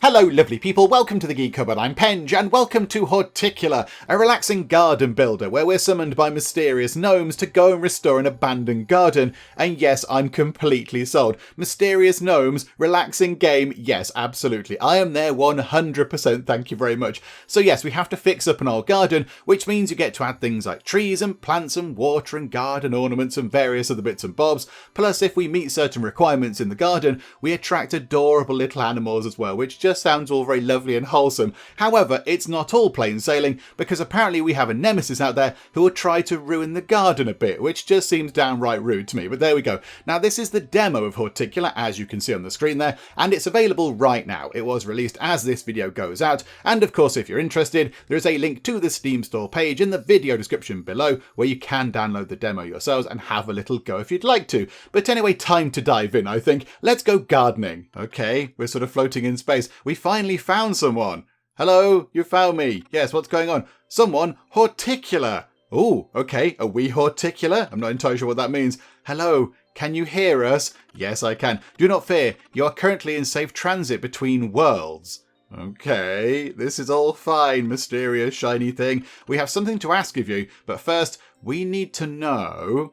Hello lovely people, welcome to the Geek Cupboard, I'm Penge, and welcome to Horticular, a relaxing garden builder where we're summoned by mysterious gnomes to go and restore an abandoned garden. And yes, I'm completely sold. Mysterious gnomes, relaxing game, yes, absolutely. I am there 100%, thank you very much. So yes, we have to fix up an old garden, which means you get to add things like trees and plants and water and garden ornaments and various other bits and bobs. Plus, if we meet certain requirements in the garden, we attract adorable little animals as well, which just sounds all very lovely and wholesome. However, it's not all plain sailing, because apparently we have a nemesis out there who will try to ruin the garden a bit, which just seems downright rude to me, but there we go. Now this is the demo of Horticular, as you can see on the screen there, and it's available right now. It was released as this video goes out, and of course if you're interested, there is a link to the Steam store page in the video description below, where you can download the demo yourselves and have a little go if you'd like to. But anyway, time to dive in, I think. Let's go gardening. Okay, we're sort of floating in space. We finally found someone. Hello, you found me. Yes, what's going on? Someone Horticular. Oh, okay, are we Horticular? I'm not entirely sure what that means. Hello, can you hear us? Yes, I can. Do not fear, you are currently in safe transit between worlds. Okay, this is all fine, mysterious shiny thing. We have something to ask of you, but first, we need to know...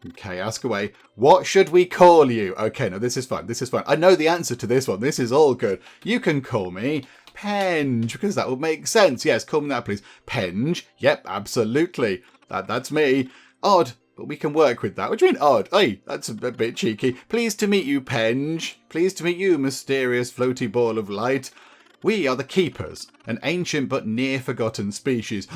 Okay, ask away. What should we call you? Okay, no, this is fun. This is fun. I know the answer to this one. This is all good. You can call me Penge, because that would make sense. Yes, call me that, please. Penge. Yep, absolutely. That's me. Odd, but we can work with that. What do you mean odd? Hey, that's a bit cheeky. Pleased to meet you, Penge. Pleased to meet you, mysterious floaty ball of light. We are the Keepers, an ancient but near-forgotten species.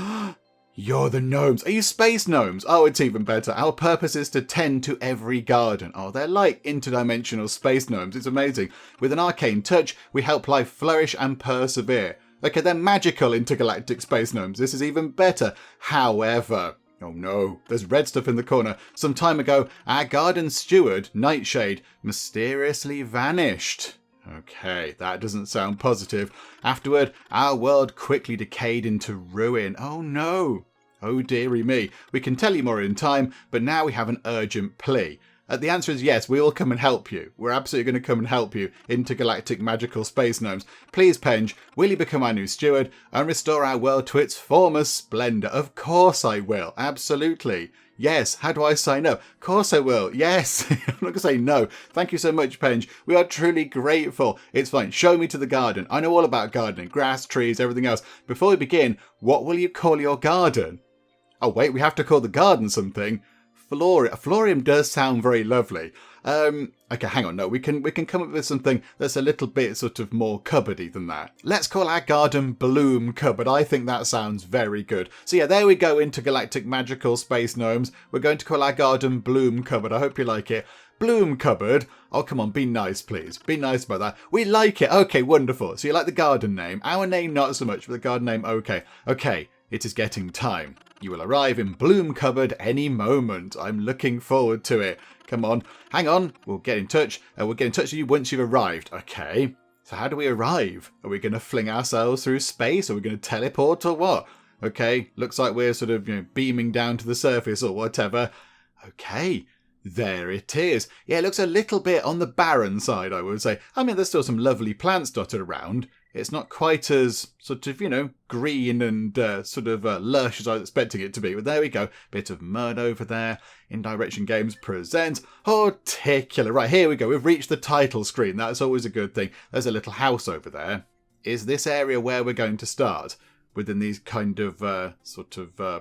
You're the gnomes. Are you space gnomes? Oh, it's even better. Our purpose is to tend to every garden. Oh, they're like interdimensional space gnomes. It's amazing. With an arcane touch, we help life flourish and persevere. Okay, they're magical intergalactic space gnomes. This is even better. However... Oh no, there's red stuff in the corner. Some time ago, our garden steward, Nightshade, mysteriously vanished. Okay, that doesn't sound positive. Afterward, our world quickly decayed into ruin. Oh no! Oh dearie me. We can tell you more in time, but now we have an urgent plea. The answer is yes, we will come and help you. We're absolutely going to come and help you, intergalactic magical space gnomes. Please, Penge, will you become our new steward and restore our world to its former splendour? Of course I will, absolutely. Yes, how do I sign up? Of course I will, yes. I'm not going to say no. Thank you so much, Penge. We are truly grateful. It's fine, show me to the garden. I know all about gardening, grass, trees, everything else. Before we begin, what will you call your garden? Oh wait, we have to call the garden something. Florium does sound very lovely. Okay, hang on. No, we can come up with something that's a little bit sort of more cupboardy than that. Let's call our garden Bloom Cupboard. I think that sounds very good. So yeah, there we go, intergalactic magical space gnomes. We're going to call our garden Bloom Cupboard. I hope you like it. Bloom Cupboard. Oh, come on, be nice, please. Be nice about that. We like it. Okay, wonderful. So you like the garden name. Our name, not so much, but the garden name, okay. Okay, it is getting time. You will arrive in Bloom Cupboard any moment. I'm looking forward to it. Come on. Hang on. We'll get in touch. We'll get in touch with you once you've arrived. Okay. So how do we arrive? Are we going to fling ourselves through space? Are we going to teleport or what? Okay. Looks like we're sort of, beaming down to the surface or whatever. Okay. There it is. Yeah, it looks a little bit on the barren side, I would say. I mean, there's still some lovely plants dotted around. It's not quite as sort of, green and lush as I was expecting it to be. But there we go. Bit of mud over there. Indirection Games presents Horticular. Right, here we go. We've reached the title screen. That's always a good thing. There's a little house over there. Is this area where we're going to start? Within these kind of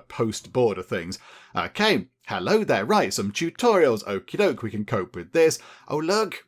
post-border things. Okay, hello there. Right, some tutorials. Okie doke, we can cope with this. Oh, look.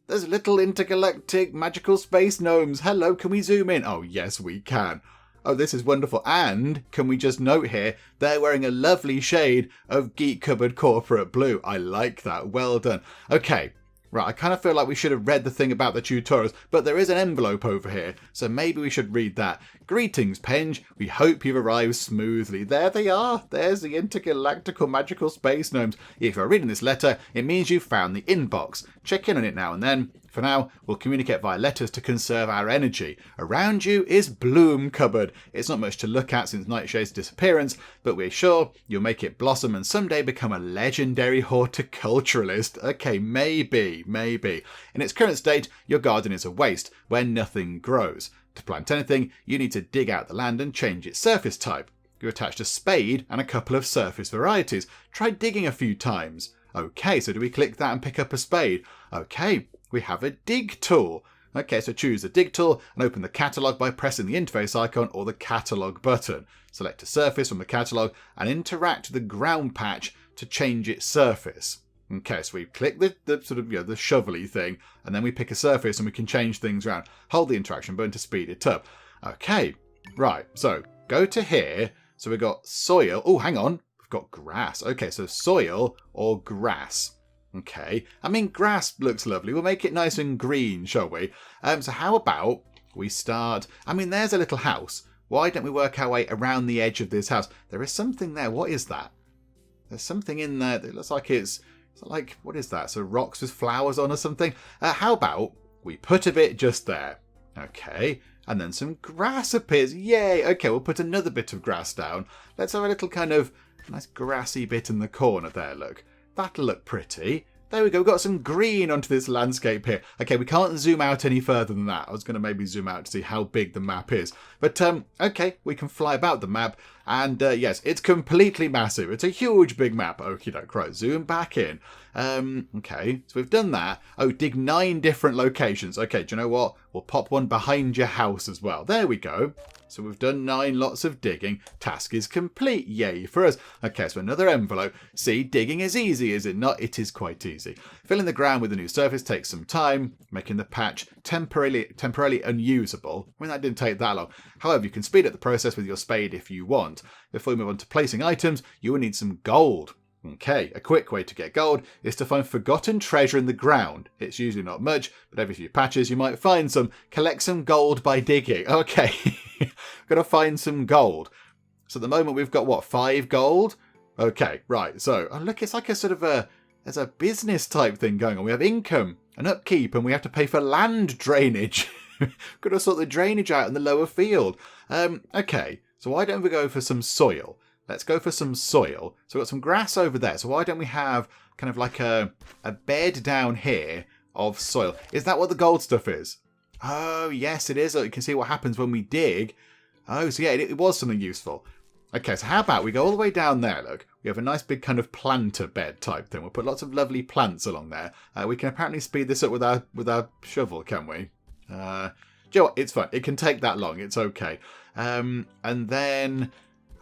There's little intergalactic magical space gnomes. Hello, can we zoom in? Oh, yes, we can. Oh, this is wonderful. And can we just note here, they're wearing a lovely shade of Geek Cupboard Corporate Blue. I like that. Well done. Okay. Right, I kind of feel like we should have read the thing about the tutorials, but there is an envelope over here, so maybe we should read that. Greetings, Penge. We hope you've arrived smoothly. There they are. There's the intergalactical magical space gnomes. If you're reading this letter, it means you've found the inbox. Check in on it now and then. For now, we'll communicate via letters to conserve our energy. Around you is Bloom Cupboard. It's not much to look at since Nightshade's disappearance, but we're sure you'll make it blossom and someday become a legendary horticulturalist. Okay, maybe. In its current state, your garden is a waste, where nothing grows. To plant anything, you need to dig out the land and change its surface type. You're attached a spade and a couple of surface varieties. Try digging a few times. Okay, so do we click that and pick up a spade? Okay, we have a dig tool. Okay, so choose the dig tool and open the catalogue by pressing the interface icon or the catalogue button. Select a surface from the catalogue and interact with the ground patch to change its surface. Okay, so we click the sort of, the shovelly thing, and then we pick a surface and we can change things around. Hold the interaction button to speed it up. Okay, right, so go to here. So we've got soil. Oh, hang on. We've got grass. Okay, so soil or grass. Okay. I mean, grass looks lovely. We'll make it nice and green, shall we? So how about we start... I mean, there's a little house. Why don't we work our way around the edge of this house? There is something there. What is that? There's something in there that looks like it's like, what is that? So rocks with flowers on or something? How about we put a bit just there? Okay. And then some grass appears. Yay! Okay, we'll put another bit of grass down. Let's have a little kind of nice grassy bit in the corner there, look. That'll look pretty. There we go, we've got some green onto this landscape here. Okay, we can't zoom out any further than that. I was going to maybe zoom out to see how big the map is. But, okay, we can fly about the map. And, yes, it's completely massive. It's a huge big map. Okie doke, right, zoom back in. Okay, so we've done that. Oh, dig 9 different locations. Okay, do you know what? We'll pop one behind your house as well. There we go. So we've done 9 lots of digging. Task is complete. Yay for us. Okay, so another envelope. See, digging is easy, is it not? It is quite easy. Filling the ground with a new surface takes some time, making the patch temporarily unusable. I mean, that didn't take that long. However, you can speed up the process with your spade if you want. Before we move on to placing items, you will need some gold. Okay, a quick way to get gold is to find forgotten treasure in the ground. It's usually not much, but every few patches you might find some. Collect some gold by digging. Okay, gotta find some gold. So at the moment we've got, what, 5 gold? Okay, right, so, oh look, it's like a sort of there's a business type thing going on. We have income and upkeep and we have to pay for land drainage. Gotta sort the drainage out in the lower field. Okay, so why don't we go for some soil? Let's go for some soil. So we've got some grass over there. So why don't we have kind of like a bed down here of soil? Is that what the gold stuff is? Oh, yes, it is. Oh, you can see what happens when we dig. Oh, so yeah, it was something useful. Okay, so how about we go all the way down there, look. We have a nice big kind of planter bed type thing. We'll put lots of lovely plants along there. We can apparently speed this up with our shovel, can we? Do you know what? It's fine. It can take that long. It's okay. And then...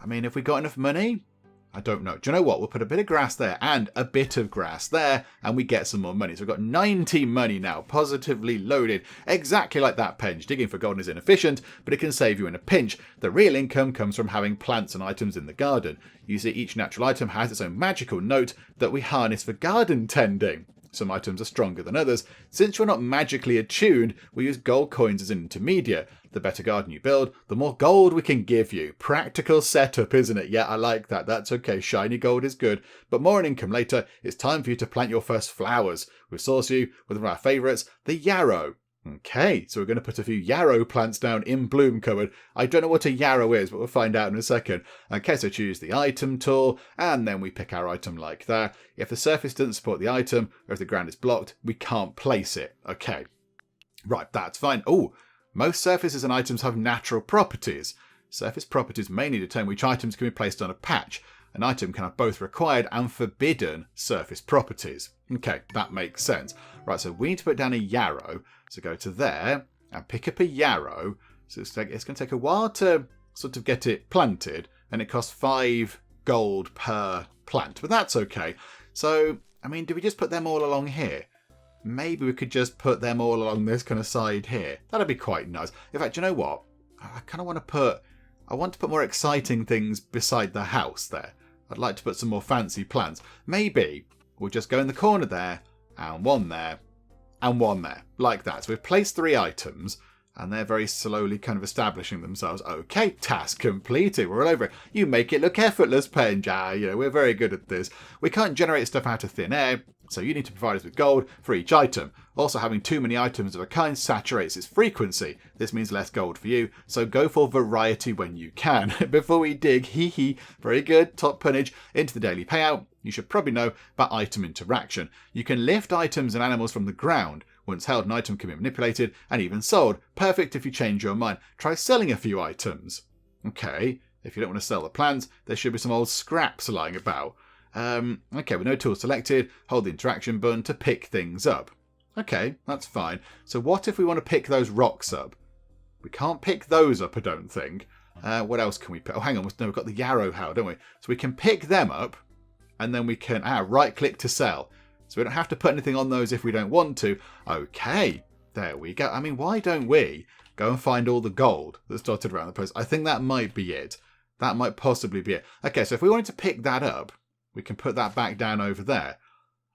I mean, if we got enough money, I don't know. Do you know what? We'll put a bit of grass there and a bit of grass there, and we get some more money. So we've got 90 money now, positively loaded. Exactly like that Penge. Digging for gold is inefficient, but it can save you in a pinch. The real income comes from having plants and items in the garden. You see, each natural item has its own magical note that we harness for garden tending. Some items are stronger than others. Since you're not magically attuned, we use gold coins as an intermediate. The better garden you build, the more gold we can give you. Practical setup, isn't it? Yeah, I like that. That's okay. Shiny gold is good. But more on income later. It's time for you to plant your first flowers. We'll source you with one of our favourites, the yarrow. Okay, so we're going to put a few yarrow plants down in Bloom Cupboard. I don't know what a yarrow is, but we'll find out in a second. Okay, so choose the item tool, and then we pick our item like that. If the surface doesn't support the item, or if the ground is blocked, we can't place it. Okay, right, that's fine. Oh, most surfaces and items have natural properties. Surface properties mainly determine which items can be placed on a patch. An item can have both required and forbidden surface properties. Okay, that makes sense. Right, so we need to put down a yarrow. So go to there and pick up a yarrow. So it's going to take a while to sort of get it planted, and it costs 5 gold per plant, but that's okay. So, I mean, do we just put them all along here? Maybe we could just put them all along this kind of side here. That'd be quite nice. In fact, you know what? I kind of want to put more exciting things beside the house there. I'd like to put some more fancy plants. Maybe we'll just go in the corner there, and one there, and one there, like that. So we've placed 3 items. And they're very slowly kind of establishing themselves. Okay, task completed. We're all over it. You make it look effortless, Penge. We're very good at this. We can't generate stuff out of thin air, so you need to provide us with gold for each item. Also, having too many items of a kind saturates its frequency. This means less gold for you, so go for variety when you can. Before we dig, very good, top punnage, into the daily payout, you should probably know about item interaction. You can lift items and animals from the ground. Once held, an item can be manipulated and even sold. Perfect if you change your mind. Try selling a few items. Okay, if you don't want to sell the plants, there should be some old scraps lying about. Okay, with no tool selected, hold the interaction button to pick things up. Okay, that's fine. So what if we want to pick those rocks up? We can't pick those up, I don't think. What else can we pick? Oh, hang on, no, we've got the yarrow how, don't we? So we can pick them up, and then we can right-click to sell. So we don't have to put anything on those if we don't want to. Okay, there we go. I mean, why don't we go and find all the gold that's dotted around the place? I think that might be it. That might possibly be it. Okay, so if we wanted to pick that up, we can put that back down over there.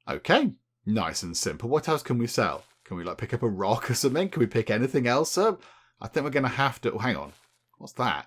Okay, nice and simple. What else can we sell? Can we pick up a rock or something? Can we pick anything else up? I think we're going to have to... Oh, hang on. What's that?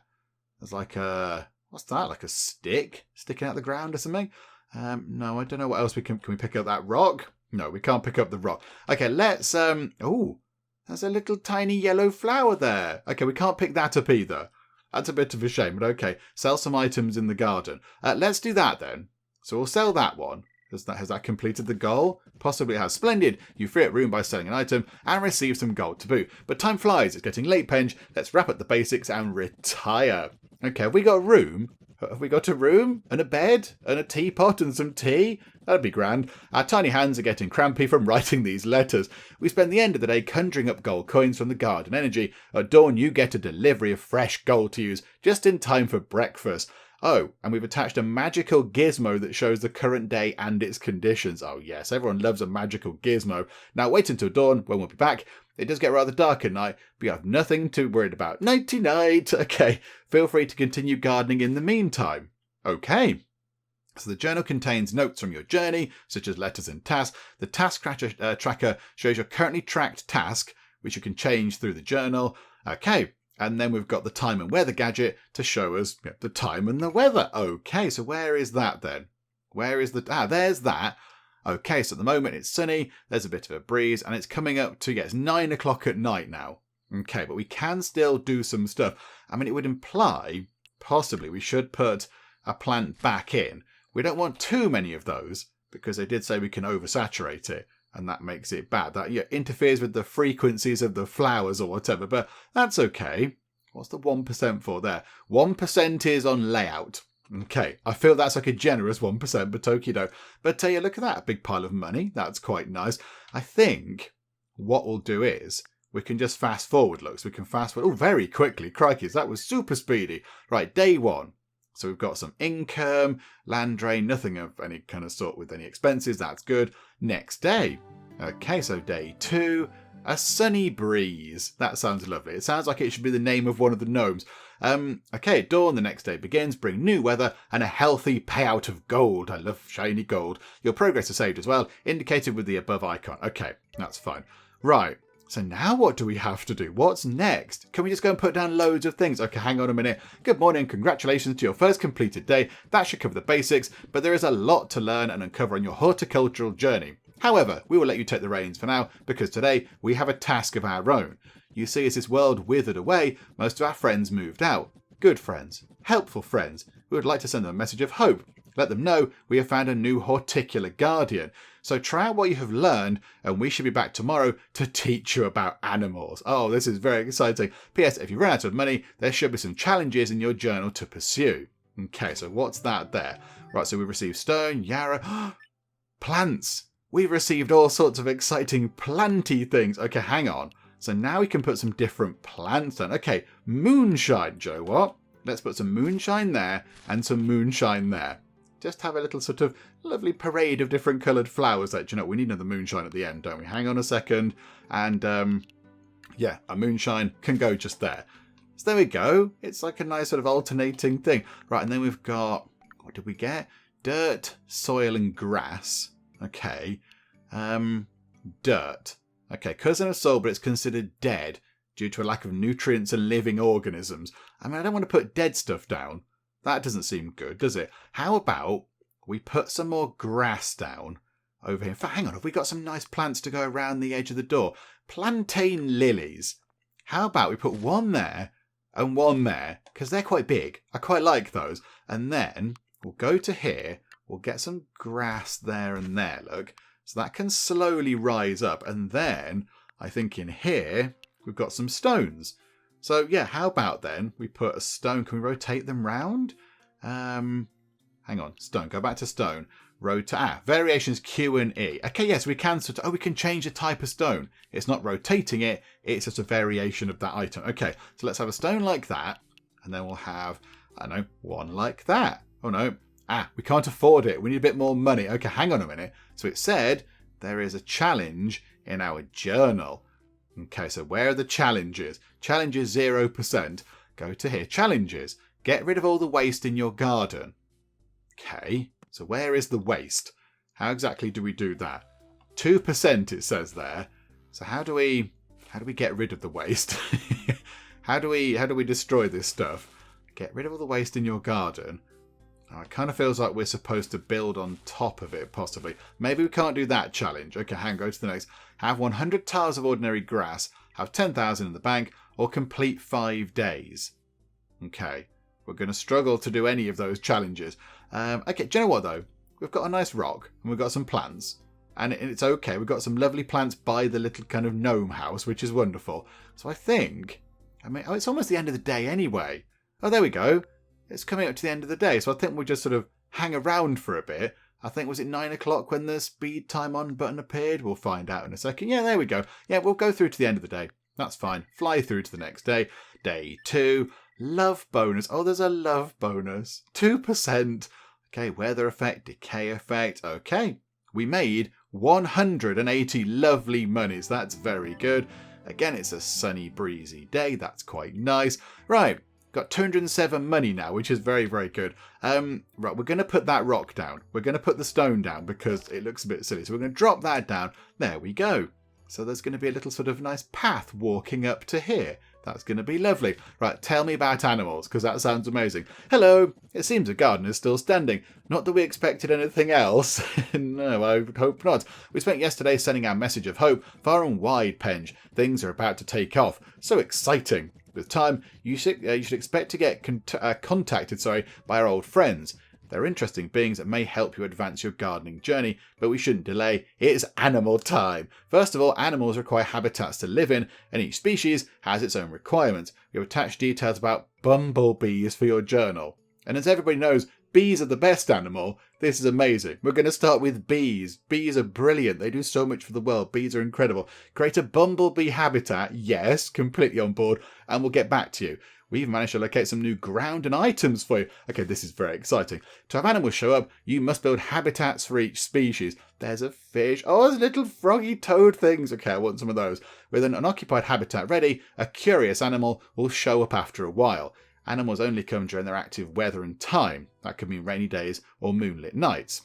There's what's that? Like a stick sticking out the ground or something? No, I don't know what else we can we pick up that rock? No, we can't pick up the rock. Okay, let's, oh, there's a little tiny yellow flower there. Okay, we can't pick that up either. That's a bit of a shame, but okay. Sell some items in the garden. Let's do that then. So we'll sell that one. Has that completed the goal? Possibly it has. Splendid. You free up room by selling an item and receive some gold to boot. But time flies. It's getting late, Penge. Let's wrap up the basics and retire. Okay, have we got room? Have we got a room and a bed and a teapot and some tea? That'd be grand. Our tiny hands are getting crampy from writing these letters. We spend the end of the day conjuring up gold coins from the garden energy. At dawn, you get a delivery of fresh gold to use just in time for breakfast. Oh, and we've attached a magical gizmo that shows the current day and its conditions. Oh yes, everyone loves a magical gizmo. Now wait until dawn when we'll be back. It does get rather dark at night, but you have nothing to worry about. Nighty-night. Okay, feel free to continue gardening in the meantime. Okay. So the journal contains notes from your journey, such as letters and tasks. The task tracker shows your currently tracked task, which you can change through the journal. Okay. And then we've got the time and weather gadget to show us the time and the weather. Okay, so where is that then? Where is the... there's that. Okay, so at the moment it's sunny, there's a bit of a breeze, and it's coming up to, it's 9 o'clock at night now. Okay, but we can still do some stuff. I mean, it would imply, possibly, we should put a plant back in. We don't want too many of those, because they did say we can oversaturate it. And that makes it bad. That interferes with the frequencies of the flowers or whatever, but that's okay. What's the 1% for there? 1% is on layout. Okay, I feel that's like a generous 1%, but okie doke. But look at that, a big pile of money. That's quite nice. I think what we'll do is we can just fast forward, look. So we can fast forward. Oh, very quickly. Crikey, that was super speedy. Right, day one. So we've got some income, land drain, nothing of any kind of sort with any expenses. That's good. Next day. Okay, so day 2, a sunny breeze. That sounds lovely. It sounds like it should be the name of one of the gnomes. Okay, at dawn, the next day begins. Bring new weather and a healthy payout of gold. I love shiny gold. Your progress is saved as well, indicated with the above icon. Okay, that's fine. Right. So now what do we have to do? What's next? Can we just go and put down loads of things? Okay, hang on a minute. Good morning. Congratulations to your first completed day. That should cover the basics, but there is a lot to learn and uncover on your horticultural journey. However, we will let you take the reins for now, because today we have a task of our own. You see, as this world withered away, most of our friends moved out. Good friends, helpful friends. We would like to send them a message of hope. Let them know we have found a new horticular guardian. So try out what you have learned, and we should be back tomorrow to teach you about animals. Oh, this is very exciting. P.S. If you run out of money, there should be some challenges in your journal to pursue. Okay, so what's that there? Right, so we've received stone, yarrow, plants. We've received all sorts of exciting planty things. Okay, hang on. So now we can put some different plants on. Okay, moonshine, Joe, what? Let's put some moonshine there and some moonshine there. Just have a little sort of lovely parade of different coloured flowers there. Do you know, we need another moonshine at the end, don't we? Hang on a second. And, yeah, a moonshine can go just there. So there we go. It's like a nice sort of alternating thing. Right, and then we've got, what did we get? Dirt, soil and grass. Okay. Dirt. Okay, cousin of soil, but it's considered dead. due to a lack of nutrients and living organisms. I mean, I don't want to put dead stuff down. That doesn't seem good, does it? How about we put some more grass down over here? In fact, hang on, have we got some nice plants to go around the edge of the door? Plantain lilies. How about we put one there and one there, because they're quite big. I quite like those. And then we'll go to here. We'll get some grass there and there, look. So that can slowly rise up. And then I think in here we've got some stones. So yeah, how about then we put a stone. Can we rotate them round? Hang on, stone. Go back to stone. Variations Q and E. Okay, yes, we can. We can change the type of stone. It's not rotating it. It's just a variation of that item. Okay, so let's have a stone like that. And then we'll have, I don't know, one like that. Oh no. We can't afford it. We need a bit more money. Okay, hang on a minute. So it said there is a challenge in our journal. Okay, so where are the challenges? Challenges 0%. Go to here. Challenges. Get rid of all the waste in your garden. Okay, so where is the waste? How exactly do we do that? 2% it says there. So how do we get rid of the waste? how do we destroy this stuff? Get rid of all the waste in your garden. Oh, it kind of feels like we're supposed to build on top of it, possibly. Maybe we can't do that challenge. Okay, go to the next. Have 100 tiles of ordinary grass, have 10,000 in the bank, or complete 5 days. Okay, we're going to struggle to do any of those challenges. Okay, do you know what, though? We've got a nice rock, and we've got some plants. And it's okay. We've got some lovely plants by the little kind of gnome house, which is wonderful. So I think... it's almost the end of the day anyway. Oh, there we go. It's coming up to the end of the day, so I think we'll just sort of hang around for a bit. I think, was it 9 o'clock when the speed time on button appeared? We'll find out in a second. Yeah, there we go. Yeah, we'll go through to the end of the day. That's fine. Fly through to the next day. Day 2. Love bonus. Oh, there's a love bonus. 2%. Okay, weather effect, decay effect. Okay, we made 180 lovely monies. That's very good. Again, it's a sunny, breezy day. That's quite nice. Right. Got 207 money now, which is very, very good. Right, we're going to put that rock down. We're going to put the stone down because it looks a bit silly. So we're going to drop that down. There we go. So there's going to be a little sort of nice path walking up to here. That's going to be lovely. Right, tell me about animals, because that sounds amazing. Hello. It seems the garden is still standing. Not that we expected anything else. No, I would hope not. We spent yesterday sending our message of hope far and wide, Penge. Things are about to take off. So exciting. With time, you should expect to get contacted by our old friends. They're interesting beings that may help you advance your gardening journey, but we shouldn't delay. It's animal time. First of all, animals require habitats to live in, and each species has its own requirements. We've attached details about bumblebees for your journal. And as everybody knows, bees are the best animal. This is amazing. We're going to start with bees. Bees are brilliant. They do so much for the world. Bees are incredible. Create a bumblebee habitat. Yes, completely on board. And we'll get back to you. We've managed to locate some new ground and items for you. Okay, this is very exciting. To have animals show up, you must build habitats for each species. There's a fish. Oh, there's little froggy toad things. Okay, I want some of those. With an unoccupied habitat ready, a curious animal will show up after a while. Animals only come during their active weather and time. That could mean rainy days or moonlit nights.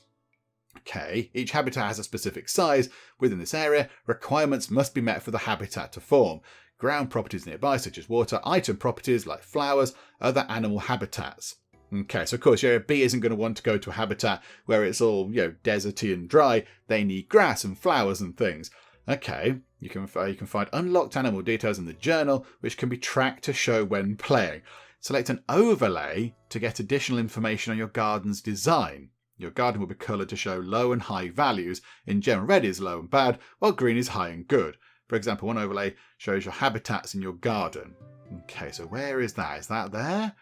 Okay, each habitat has a specific size. Within this area, requirements must be met for the habitat to form. Ground properties nearby, such as water, item properties like flowers, other animal habitats. Okay, so of course, a bee isn't going to want to go to a habitat where it's all, deserty and dry. They need grass and flowers and things. Okay, you can find unlocked animal details in the journal, which can be tracked to show when playing. Select an overlay to get additional information on your garden's design. Your garden will be coloured to show low and high values. In general, red is low and bad, while green is high and good. For example, one overlay shows your habitats in your garden. Okay, so where is that? Is that there?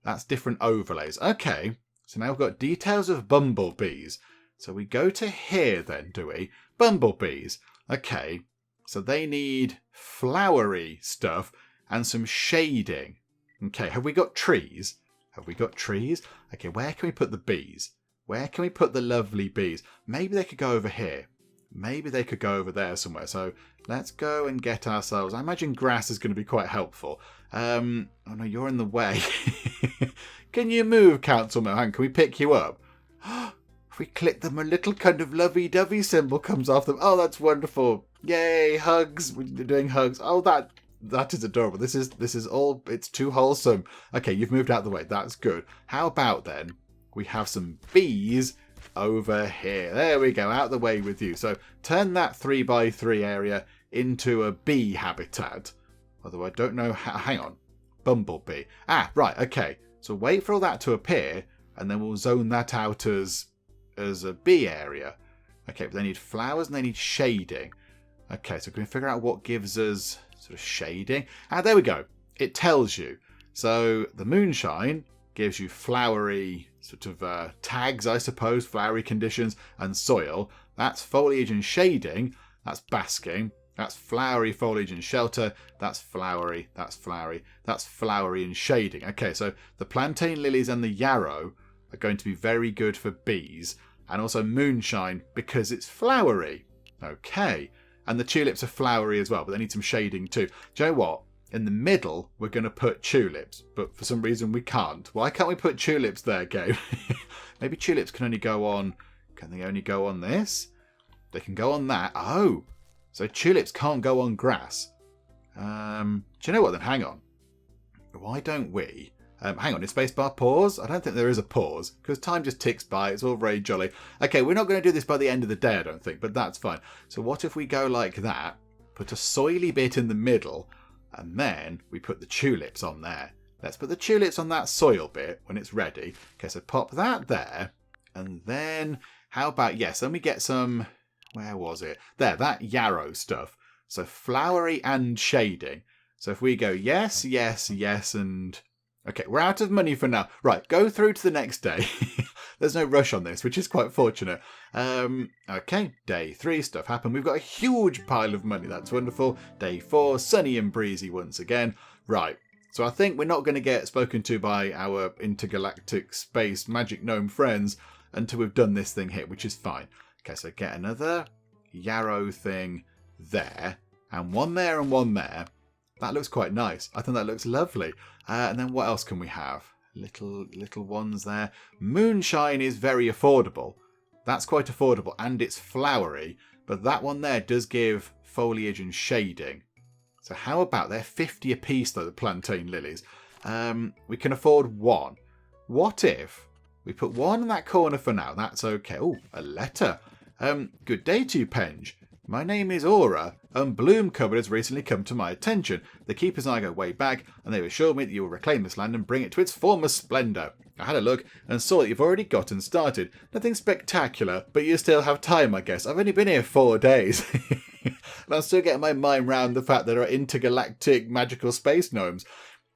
That's different overlays. Okay, so now we've got details of bumblebees. So we go to here then, do we? Bumblebees. Okay, so they need flowery stuff and some shading. Okay, have we got trees? Have we got trees? Okay, where can we put the bees? Where can we put the lovely bees? Maybe they could go over here. Maybe they could go over there somewhere. So let's go and get ourselves... I imagine grass is going to be quite helpful. Oh no, you're in the way. Can you move, Councilman? Can we pick you up? If we click them, a little kind of lovey-dovey symbol comes off them. Oh, that's wonderful. Yay, hugs. We're doing hugs. Oh, That is adorable. This is all, it's too wholesome. Okay, you've moved out of the way. That's good. How about then we have some bees over here. There we go, out of the way with you. So turn that 3x3 area into a bee habitat. Although I don't know how, hang on. Bumblebee. Ah, right, okay. So wait for all that to appear, and then we'll zone that out as a bee area. Okay, but they need flowers and they need shading. Okay, so can we figure out what gives us sort of shading? Ah, there we go. It tells you. So the moonshine gives you flowery sort of tags, I suppose, flowery conditions and soil. That's foliage and shading. That's basking. That's flowery foliage and shelter. That's flowery. That's flowery. That's flowery and shading. Okay, so the plantain lilies and the yarrow are going to be very good for bees. And also moonshine because it's flowery. Okay. And the tulips are flowery as well, but they need some shading too. Do you know what? In the middle, we're going to put tulips, but for some reason we can't. Why can't we put tulips there, game? Maybe tulips can only go on... Can they only go on this? They can go on that. Oh, so tulips can't go on grass. Do you know what then? Hang on. Why don't we... hang on, is spacebar pause? I don't think there is a pause, because time just ticks by. It's all very jolly. Okay, we're not going to do this by the end of the day, I don't think, but that's fine. So what if we go like that, put a soily bit in the middle, and then we put the tulips on there. Let's put the tulips on that soil bit when it's ready. Okay, so pop that there. And then, how about, yes, then we get some, where was it? There, that yarrow stuff. So flowery and shading. So if we go yes, yes, yes, and... Okay, we're out of money for now. Right, go through to the next day. There's no rush on this, which is quite fortunate. Okay, day 3, stuff happened. We've got a huge pile of money. That's wonderful. Day 4, sunny and breezy once again. Right, so I think we're not going to get spoken to by our intergalactic space magic gnome friends until we've done this thing here, which is fine. Okay, so get another yarrow thing there, and one there and one there. That looks quite nice. I think that looks lovely. And then what else can we have? Little ones there. Moonshine is very affordable. That's quite affordable, and it's flowery. But that one there does give foliage and shading. So how about they're 50 apiece though, the plantain lilies. We can afford one. What if we put one in that corner for now? That's okay. Oh, a letter. Good day to you, Penge. My name is Aura, and Bloom Cupboard has recently come to my attention. The keepers and I go way back, and they've assured me that you will reclaim this land and bring it to its former splendour. I had a look and saw that you've already gotten started. Nothing spectacular, but you still have time, I guess. I've only been here 4 days. And I'm still getting my mind round the fact that there are intergalactic magical space gnomes.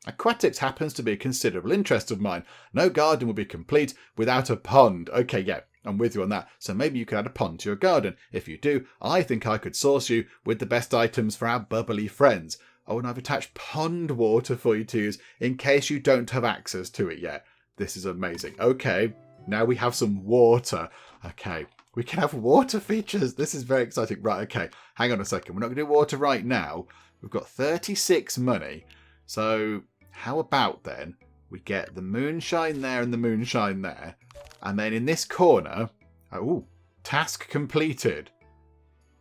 Aquatics happens to be a considerable interest of mine. No garden would be complete without a pond. Okay, yeah. I'm with you on that. So maybe you could add a pond to your garden. If you do, I think I could source you with the best items for our bubbly friends. Oh, and I've attached pond water for you to use in case you don't have access to it yet. This is amazing. Okay, now we have some water. Okay, we can have water features. This is very exciting. Right, okay. Hang on a second. We're not going to do water right now. We've got 36 money. So how about then we get the moonshine there and the moonshine there. And then in this corner, oh, task completed.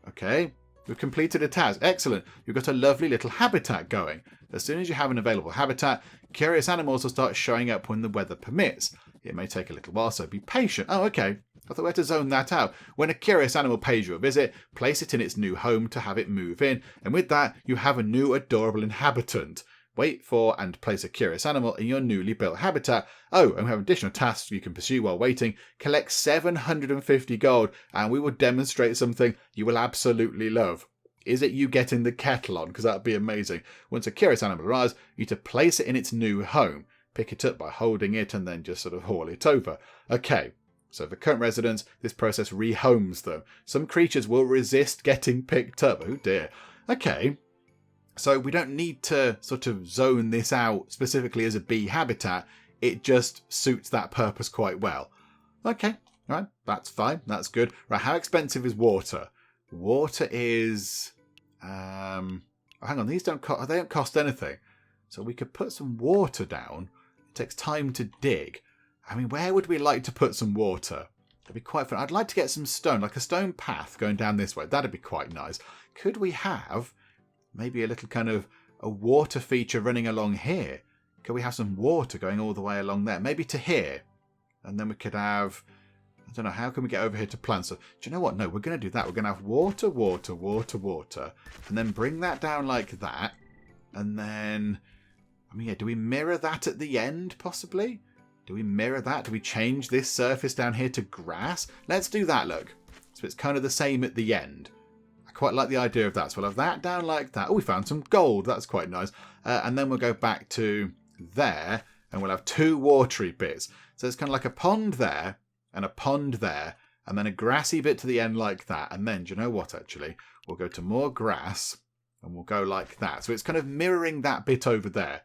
Okay, we've completed a task. Excellent. You've got a lovely little habitat going. As soon as you have an available habitat, curious animals will start showing up when the weather permits. It may take a little while, so be patient. Oh, okay. I thought we had to zone that out. When a curious animal pays you a visit, place it in its new home to have it move in. And with that, you have a new adorable inhabitant. Wait for and place a curious animal in your newly built habitat. Oh, and we have additional tasks you can pursue while waiting. Collect 750 gold, and we will demonstrate something you will absolutely love. Is it you getting the kettle on? Because that would be amazing. Once a curious animal arrives, you need to place it in its new home. Pick it up by holding it and then just sort of haul it over. Okay, so for current residents, this process rehomes them. Some creatures will resist getting picked up. Oh dear. Okay. So we don't need to sort of zone this out specifically as a bee habitat. It just suits that purpose quite well. Okay, right, that's fine. That's good. Right, how expensive is water? Water is... hang on, these don't cost anything. So we could put some water down. It takes time to dig. I mean, where would we like to put some water? That'd be quite fun. I'd like to get some stone, like a stone path going down this way. That'd be quite nice. Could we have... maybe a little kind of a water feature running along here. Could we have some water going all the way along there? Maybe to here. And then we could have... I don't know, how can we get over here to plants? So, do you know what? No, we're going to do that. We're going to have water, water, water, water. And then bring that down like that. And then... I mean, yeah, do we mirror that at the end, possibly? Do we mirror that? Do we change this surface down here to grass? Let's do that, look. So it's kind of the same at the end. I quite like the idea of that. So we'll have that down like that. Oh, we found some gold. That's quite nice. And then we'll go back to there. And we'll have two watery bits. So it's kind of like a pond there. And a pond there. And then a grassy bit to the end like that. And then, do you know what, actually? We'll go to more grass. And we'll go like that. So it's kind of mirroring that bit over there.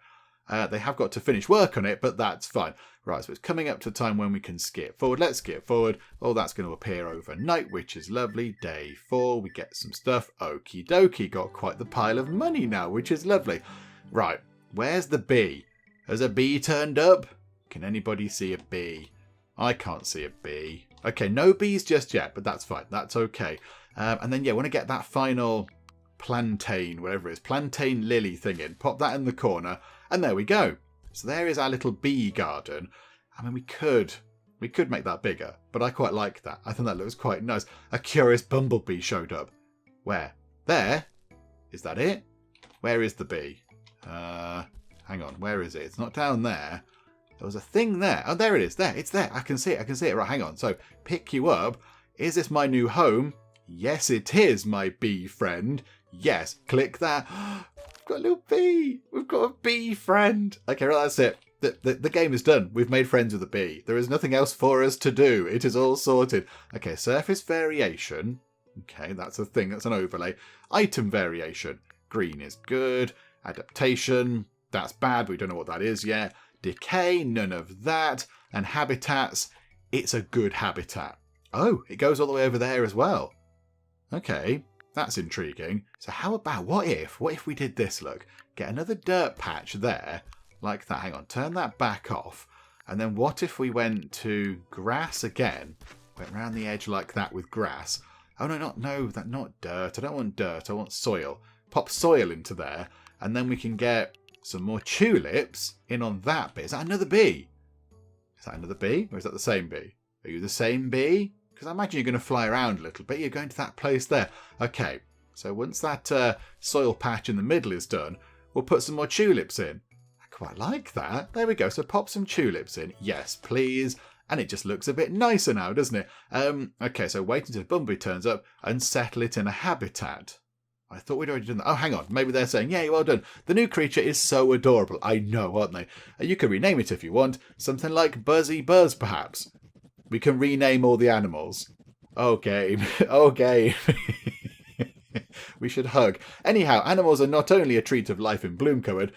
They have got to finish work on it, but that's fine. Right, so it's coming up to the time when we can skip forward. Let's skip forward. Oh, that's going to appear overnight, which is lovely. Day 4, we get some stuff. Okie dokie, got quite the pile of money now, which is lovely. Right, where's the bee? Has a bee turned up? Can anybody see a bee? I can't see a bee. Okay, no bees just yet, but that's fine. That's okay. And then, yeah, I want to get that final plantain, whatever it is, plantain lily thing in. Pop that in the corner. And there we go. So there is our little bee garden. I mean, we could make that bigger, but I quite like that. I think that looks quite nice. A curious bumblebee showed up. Where? There? Is that it? Where is the bee? Hang on. Where is it? It's not down there. There was a thing there. Oh, there it is. There. It's there. I can see it. I can see it. Right, hang on. So, pick you up. Is this my new home? Yes, it is, my bee friend. Yes. Click that. We've got a little bee. We've got a bee friend. Okay, right, that's it. The game is done. We've made friends with a bee. There is nothing else for us to do. It is all sorted. Okay, surface variation. Okay, that's a thing. That's an overlay. Item variation. Green is good. Adaptation. That's bad. We don't know what that is yet. Decay. None of that. And habitats. It's a good habitat. Oh, it goes all the way over there as well. Okay. That's intriguing. So how about, what if we did this, look? Get another dirt patch there, like that. Hang on, turn that back off. And then what if we went to grass again? Went around the edge like that with grass. Oh, not dirt. I don't want dirt. I want soil. Pop soil into there. And then we can get some more tulips in on that bit. Is that another bee? Is that another bee? Or is that the same bee? Are you the same bee? Because I imagine you're going to fly around a little bit. You're going to that place there. Okay, so once that soil patch in the middle is done, we'll put some more tulips in. I quite like that. There we go. So pop some tulips in. Yes, please. And it just looks a bit nicer now, doesn't it? Okay, so wait until the bumblebee turns up and settle it in a habitat. I thought we'd already done that. Oh, hang on. Maybe they're saying, yeah, well done. The new creature is so adorable. I know, aren't they? You can rename it if you want. Something like Buzzy Buzz, perhaps. We can rename all the animals. Okay. Okay. We should hug. Anyhow, animals are not only a treat of life in Bloom Cupboard,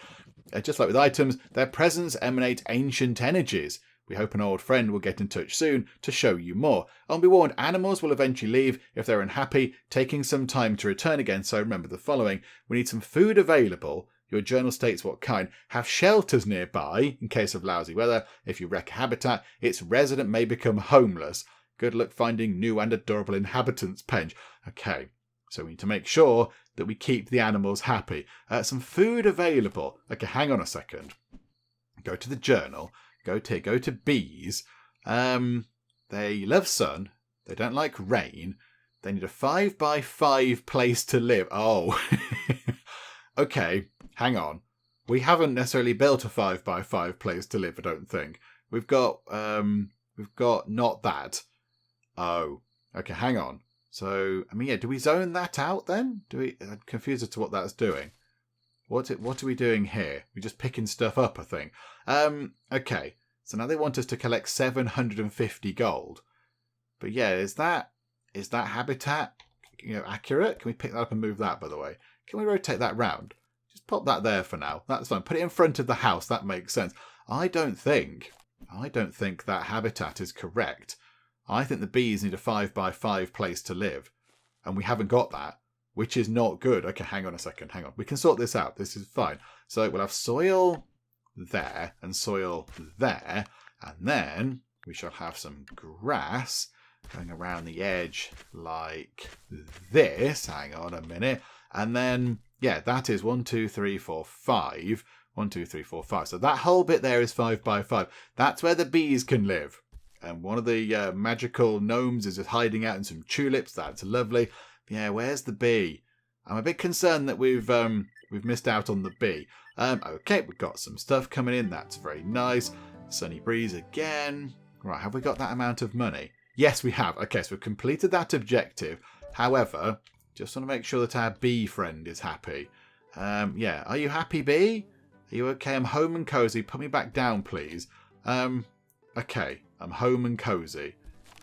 just like with items, their presence emanate ancient energies. We hope an old friend will get in touch soon to show you more. And be warned, animals will eventually leave if they're unhappy, taking some time to return again. So remember the following. We need some food available. Your journal states what kind. Have shelters nearby in case of lousy weather. If you wreck a habitat, its resident may become homeless. Good luck finding new and adorable inhabitants, Penge. Okay, so we need to make sure that we keep the animals happy. Some food available. Okay, hang on a second. Go to the journal. Go to bees. They love sun. They don't like rain. They need a 5x5 place to live. Oh. Okay, hang on. We haven't necessarily built a 5x5 place to live, I don't think. We've got not that. Oh, okay, hang on. So, I mean, yeah, do we zone that out then? I'm confused as to what that's doing. What are we doing here? We're just picking stuff up, I think. Okay, so now they want us to collect 750 gold. But yeah, is that habitat, accurate? Can we pick that up and move that, by the way? Can we rotate that round? Just pop that there for now. That's fine. Put it in front of the house. That makes sense. I don't think that habitat is correct. I think the bees need a 5x5 place to live. And we haven't got that, which is not good. Okay, hang on a second. Hang on. We can sort this out. This is fine. So we'll have soil there and soil there. And then we shall have some grass going around the edge like this. Hang on a minute. And then, Yeah, that is 1, 2, 3, 4, 5. 1, 2, 3, 4, 5. So that whole bit there is 5 by 5. That's where the bees can live. And one of the magical gnomes is just hiding out in some tulips. That's lovely. Yeah, where's the bee? I'm a bit concerned that we've missed out on the bee. Okay, we've got some stuff coming in. That's very nice. Sunny breeze again. Right, have we got that amount of money? Yes, we have. Okay, so we've completed that objective. However, just want to make sure that our bee friend is happy. Yeah, are you happy, bee? Are you okay? I'm home and cozy. Put me back down, please. Okay, I'm home and cozy.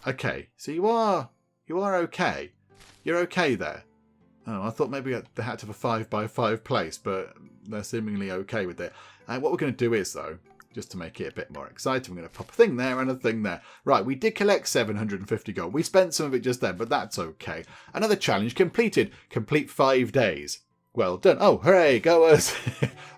Okay, so you are okay. You're okay there. Oh, I thought maybe they had to have a 5 by 5 place, but they're seemingly okay with it. What we're going to do is, though, just to make it a bit more exciting, we're going to pop a thing there and a thing there. Right, we did collect 750 gold. We spent some of it just then, but that's okay. Another challenge completed. Complete 5 days. Well done. Oh, hooray, go us.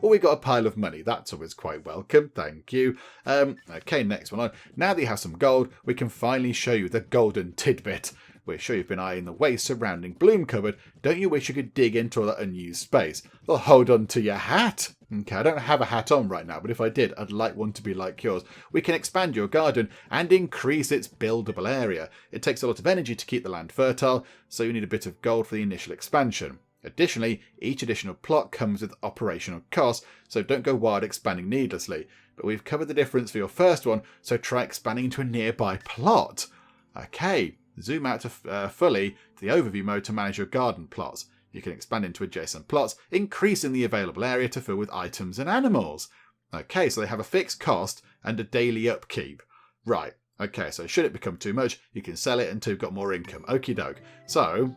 Oh, we got a pile of money. That's always quite welcome. Thank you. Okay, next one on. Now that you have some gold, we can finally show you the golden tidbit. We're sure you've been eyeing the waste surrounding Bloom Cupboard. Don't you wish you could dig into all that unused space? Well, hold on to your hat. Okay, I don't have a hat on right now, but if I did, I'd like one to be like yours. We can expand your garden and increase its buildable area. It takes a lot of energy to keep the land fertile, so you need a bit of gold for the initial expansion. Additionally, each additional plot comes with operational costs, so don't go wild expanding needlessly. But we've covered the difference for your first one, so try expanding into a nearby plot. Okay, zoom out to fully to the overview mode to manage your garden plots. You can expand into adjacent plots, increasing the available area to fill with items and animals. Okay, so they have a fixed cost and a daily upkeep. Right, okay, so should it become too much, you can sell it until you've got more income. Okie doke. So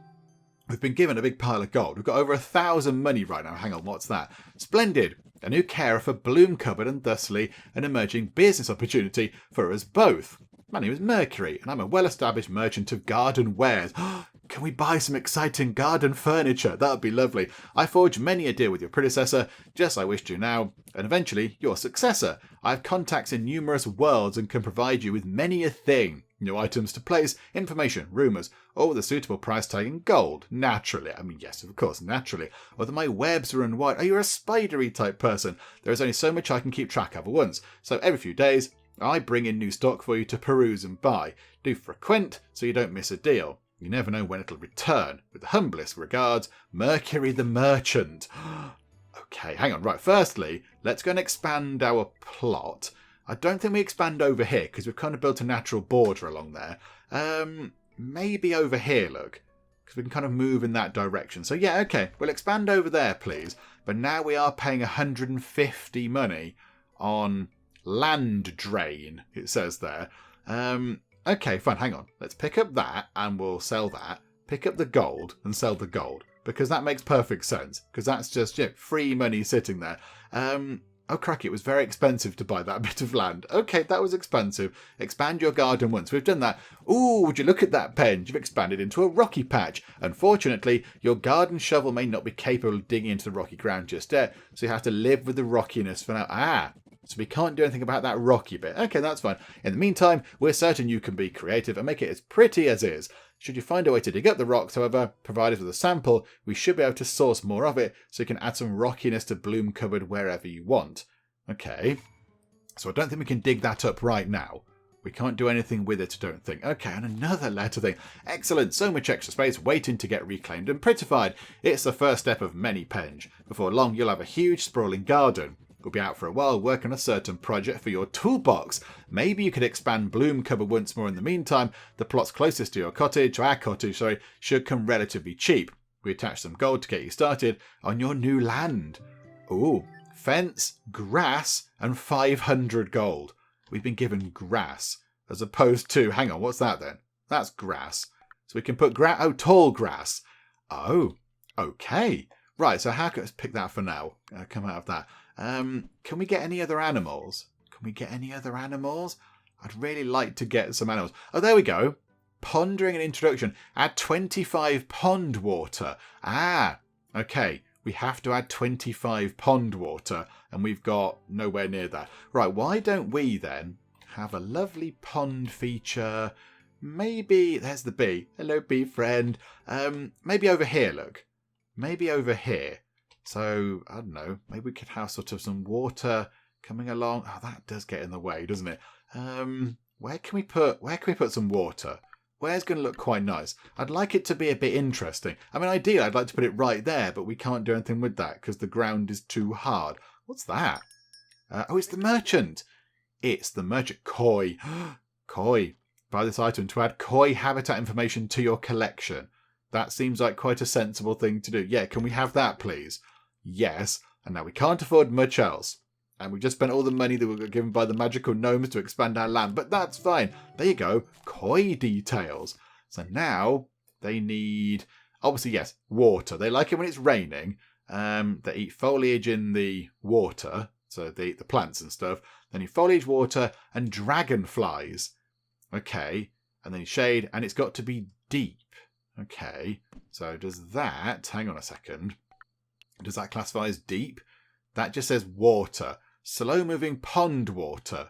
we've been given a big pile of gold. We've got over 1,000 money right now. Hang on, what's that? Splendid. A new carer for Bloom Cupboard and thusly an emerging business opportunity for us both. My name is Mercury and I'm a well-established merchant of garden wares. Can we buy some exciting garden furniture? That would be lovely. I forged many a deal with your predecessor, just as I wish to now, and eventually your successor. I have contacts in numerous worlds and can provide you with many a thing. New items to place, information, rumours, all with a suitable price tag in gold. Naturally. I mean, yes, of course, naturally. Although my webs are unwide. Are you a spidery type person? There is only so much I can keep track of at once. So every few days, I bring in new stock for you to peruse and buy. Do frequent so you don't miss a deal. You never know when it'll return. With the humblest regards, Mercury the Merchant. Okay, hang on. Right, firstly, let's go and expand our plot. I don't think we expand over here because we've kind of built a natural border along there. Maybe over here, look. Because we can kind of move in that direction. So yeah, okay, we'll expand over there, please. But now we are paying 150 money on land drain, it says there. Okay, fine, hang on. Let's pick up that and we'll sell that. Pick up the gold and sell the gold. Because that makes perfect sense. Because that's just, free money sitting there. Oh, cracky, it was very expensive to buy that bit of land. Okay, that was expensive. Expand your garden once. We've done that. Ooh, would you look at that, Pen? You've expanded into a rocky patch. Unfortunately, your garden shovel may not be capable of digging into the rocky ground just yet, so you have to live with the rockiness for now. So we can't do anything about that rocky bit. Okay, that's fine. In the meantime, we're certain you can be creative and make it as pretty as is. Should you find a way to dig up the rocks, however, provided with a sample, we should be able to source more of it so you can add some rockiness to Bloom Cupboard wherever you want. Okay, so I don't think we can dig that up right now. We can't do anything with it, I don't think. Okay, and another letter thing. Excellent, so much extra space waiting to get reclaimed and prettified. It's the first step of many, Penge. Before long, you'll have a huge sprawling garden. We'll be out for a while working on a certain project for your toolbox. Maybe you could expand Bloom Cupboard once more in the meantime. The plots closest to your cottage, or our cottage, sorry, should come relatively cheap. We attach some gold to get you started on your new land. Ooh, fence, grass, and 500 gold. We've been given grass, as opposed to, hang on, what's that then? That's grass. So we can put tall grass. Oh, okay. Right, so how can I pick that for now? Come out of that. Can we get any other animals? I'd really like to get some animals. Oh, there we go. Pondering an introduction. Add 25 pond water. Okay. We have to add 25 pond water, and we've got nowhere near that. Right, why don't we then have a lovely pond feature? Maybe, there's the bee. Hello, bee friend. Maybe over here, look. Maybe over here. So, I don't know, maybe we could have sort of some water coming along. Oh, that does get in the way, doesn't it? Where can we put some water? Where's going to look quite nice? I'd like it to be a bit interesting. I mean, ideally, I'd like to put it right there, but we can't do anything with that because the ground is too hard. What's that? Oh, it's the merchant. It's the merchant. Koi. Koi. Buy this item to add koi habitat information to your collection. That seems like quite a sensible thing to do. Yeah, can we have that, please? Yes. And now we can't afford much else. And we just spent all the money that we were given by the magical gnomes to expand our land. But that's fine. There you go. Koi details. So now they need, obviously, yes, water. They like it when it's raining. They eat foliage in the water. So they eat the plants and stuff. Then you foliage, water, and dragonflies. Okay. And then you shade. And it's got to be deep. Okay. So does that, hang on a second. Does that classify as deep? That just says water. Slow-moving pond water.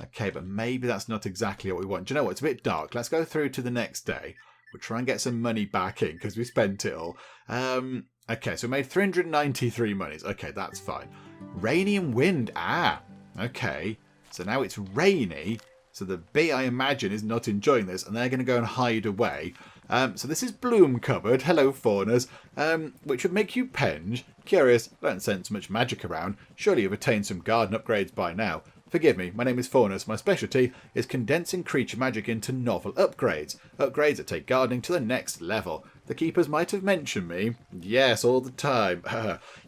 Okay, but maybe that's not exactly what we want. Do you know what? It's a bit dark. Let's go through to the next day. We'll try and get some money back in because we spent it all. Okay, so we made 393 monies. Okay, that's fine. Rainy and wind. Ah, okay. So now it's rainy. So the bee, I imagine, is not enjoying this, and they're going to go and hide away. So this is Bloom Cupboard. Hello, faunas. Which would make you penge. Curious, I don't sense much magic around. Surely you've attained some garden upgrades by now. Forgive me, my name is Faunus. My specialty is condensing creature magic into novel upgrades. Upgrades that take gardening to the next level. The keepers might have mentioned me. Yes, all the time.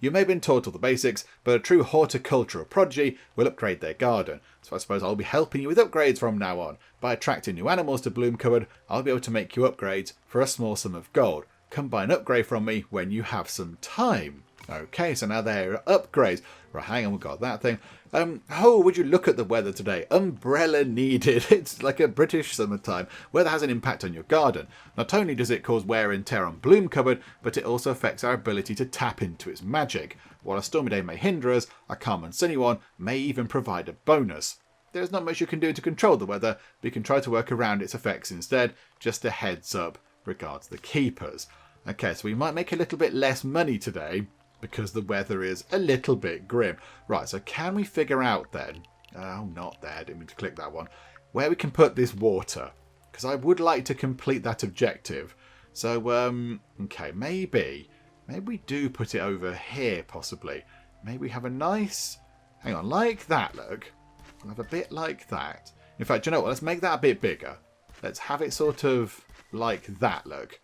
You may have been taught all the basics, but a true horticultural prodigy will upgrade their garden. So I suppose I'll be helping you with upgrades from now on. By attracting new animals to Bloom Cupboard, I'll be able to make you upgrades for a small sum of gold. Come buy an upgrade from me when you have some time. Okay, so now there are upgrades. Right, hang on, we've got that thing. Oh, would you look at the weather today? Umbrella needed. It's like a British summertime. Weather has an impact on your garden. Not only does it cause wear and tear on Bloom Cupboard, but it also affects our ability to tap into its magic. While a stormy day may hinder us, a calm and sunny one may even provide a bonus. There's not much you can do to control the weather, but you can try to work around its effects instead. Just a heads up regards the keepers. Okay, so we might make a little bit less money today, because the weather is a little bit grim. Right, so can we figure out then, oh, not there, didn't mean to click that one, where we can put this water? Because I would like to complete that objective. So, okay, maybe we do put it over here, possibly. Maybe we have a nice, hang on, like that, look. We'll have a bit like that. In fact, you know what, let's make that a bit bigger. Let's have it sort of like that, look.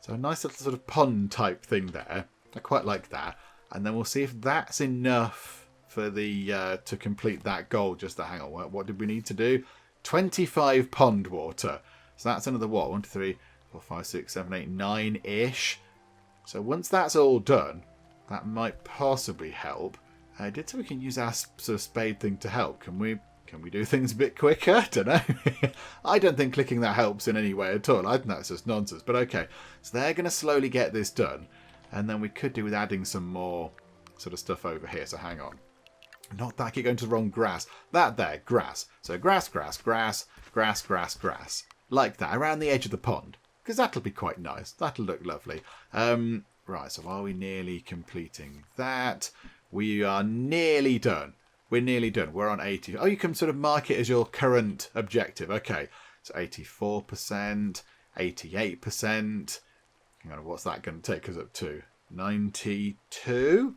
So a nice little sort of pond type thing there. I quite like that. And then we'll see if that's enough for the to complete that goal. Just to hang on. What did we need to do? 25 pond water. So that's another what? 1, 2, 3, 4, 5, 6, 7, 8, 9-ish. So once that's all done, that might possibly help. I did say we can use our sort of spade thing to help. Can we do things a bit quicker? I don't know. I don't think clicking that helps in any way at all. I think that's just nonsense. But okay. So they're going to slowly get this done. And then we could do with adding some more sort of stuff over here. So hang on. Not that, I keep going to the wrong grass. That there, grass. So grass, grass, grass, grass, grass, grass. Like that, around the edge of the pond. Because that'll be quite nice. That'll look lovely. Right, so are we nearly completing that? We are nearly done. We're nearly done. We're on 80. Oh, you can sort of mark it as your current objective. Okay, so 84%, 88%. Hang on, what's that going to take us up to? 92?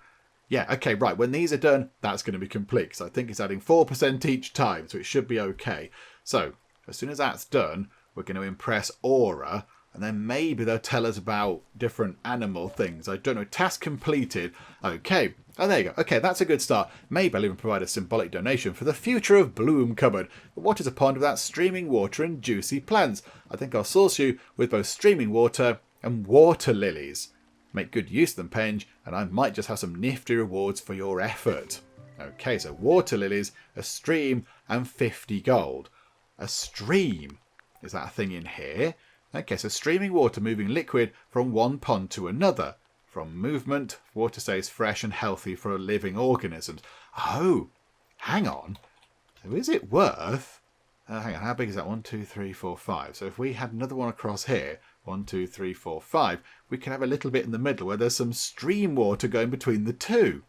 Yeah, okay, right. When these are done, that's going to be complete. Because I think it's adding 4% each time, so it should be okay. So, as soon as that's done, we're going to impress Aura. And then maybe they'll tell us about different animal things. I don't know. Task completed. Okay. Oh, there you go. Okay, that's a good start. Maybe I'll even provide a symbolic donation for the future of Bloom Cupboard. But what is a pond without streaming water and juicy plants? I think I'll source you with both streaming water and water lilies. Make good use of them, Penge, and I might just have some nifty rewards for your effort. Okay, so water lilies, a stream, and 50 gold. A stream. Is that a thing in here? Okay, so streaming water moving liquid from one pond to another. From movement, water stays fresh and healthy for living organisms. Oh, hang on. So is it worth... hang on, how big is that? 1, 2, 3, 4, 5. So if we had another one across here, 1, 2, 3, 4, 5. We can have a little bit in the middle where there's some stream water going between the two.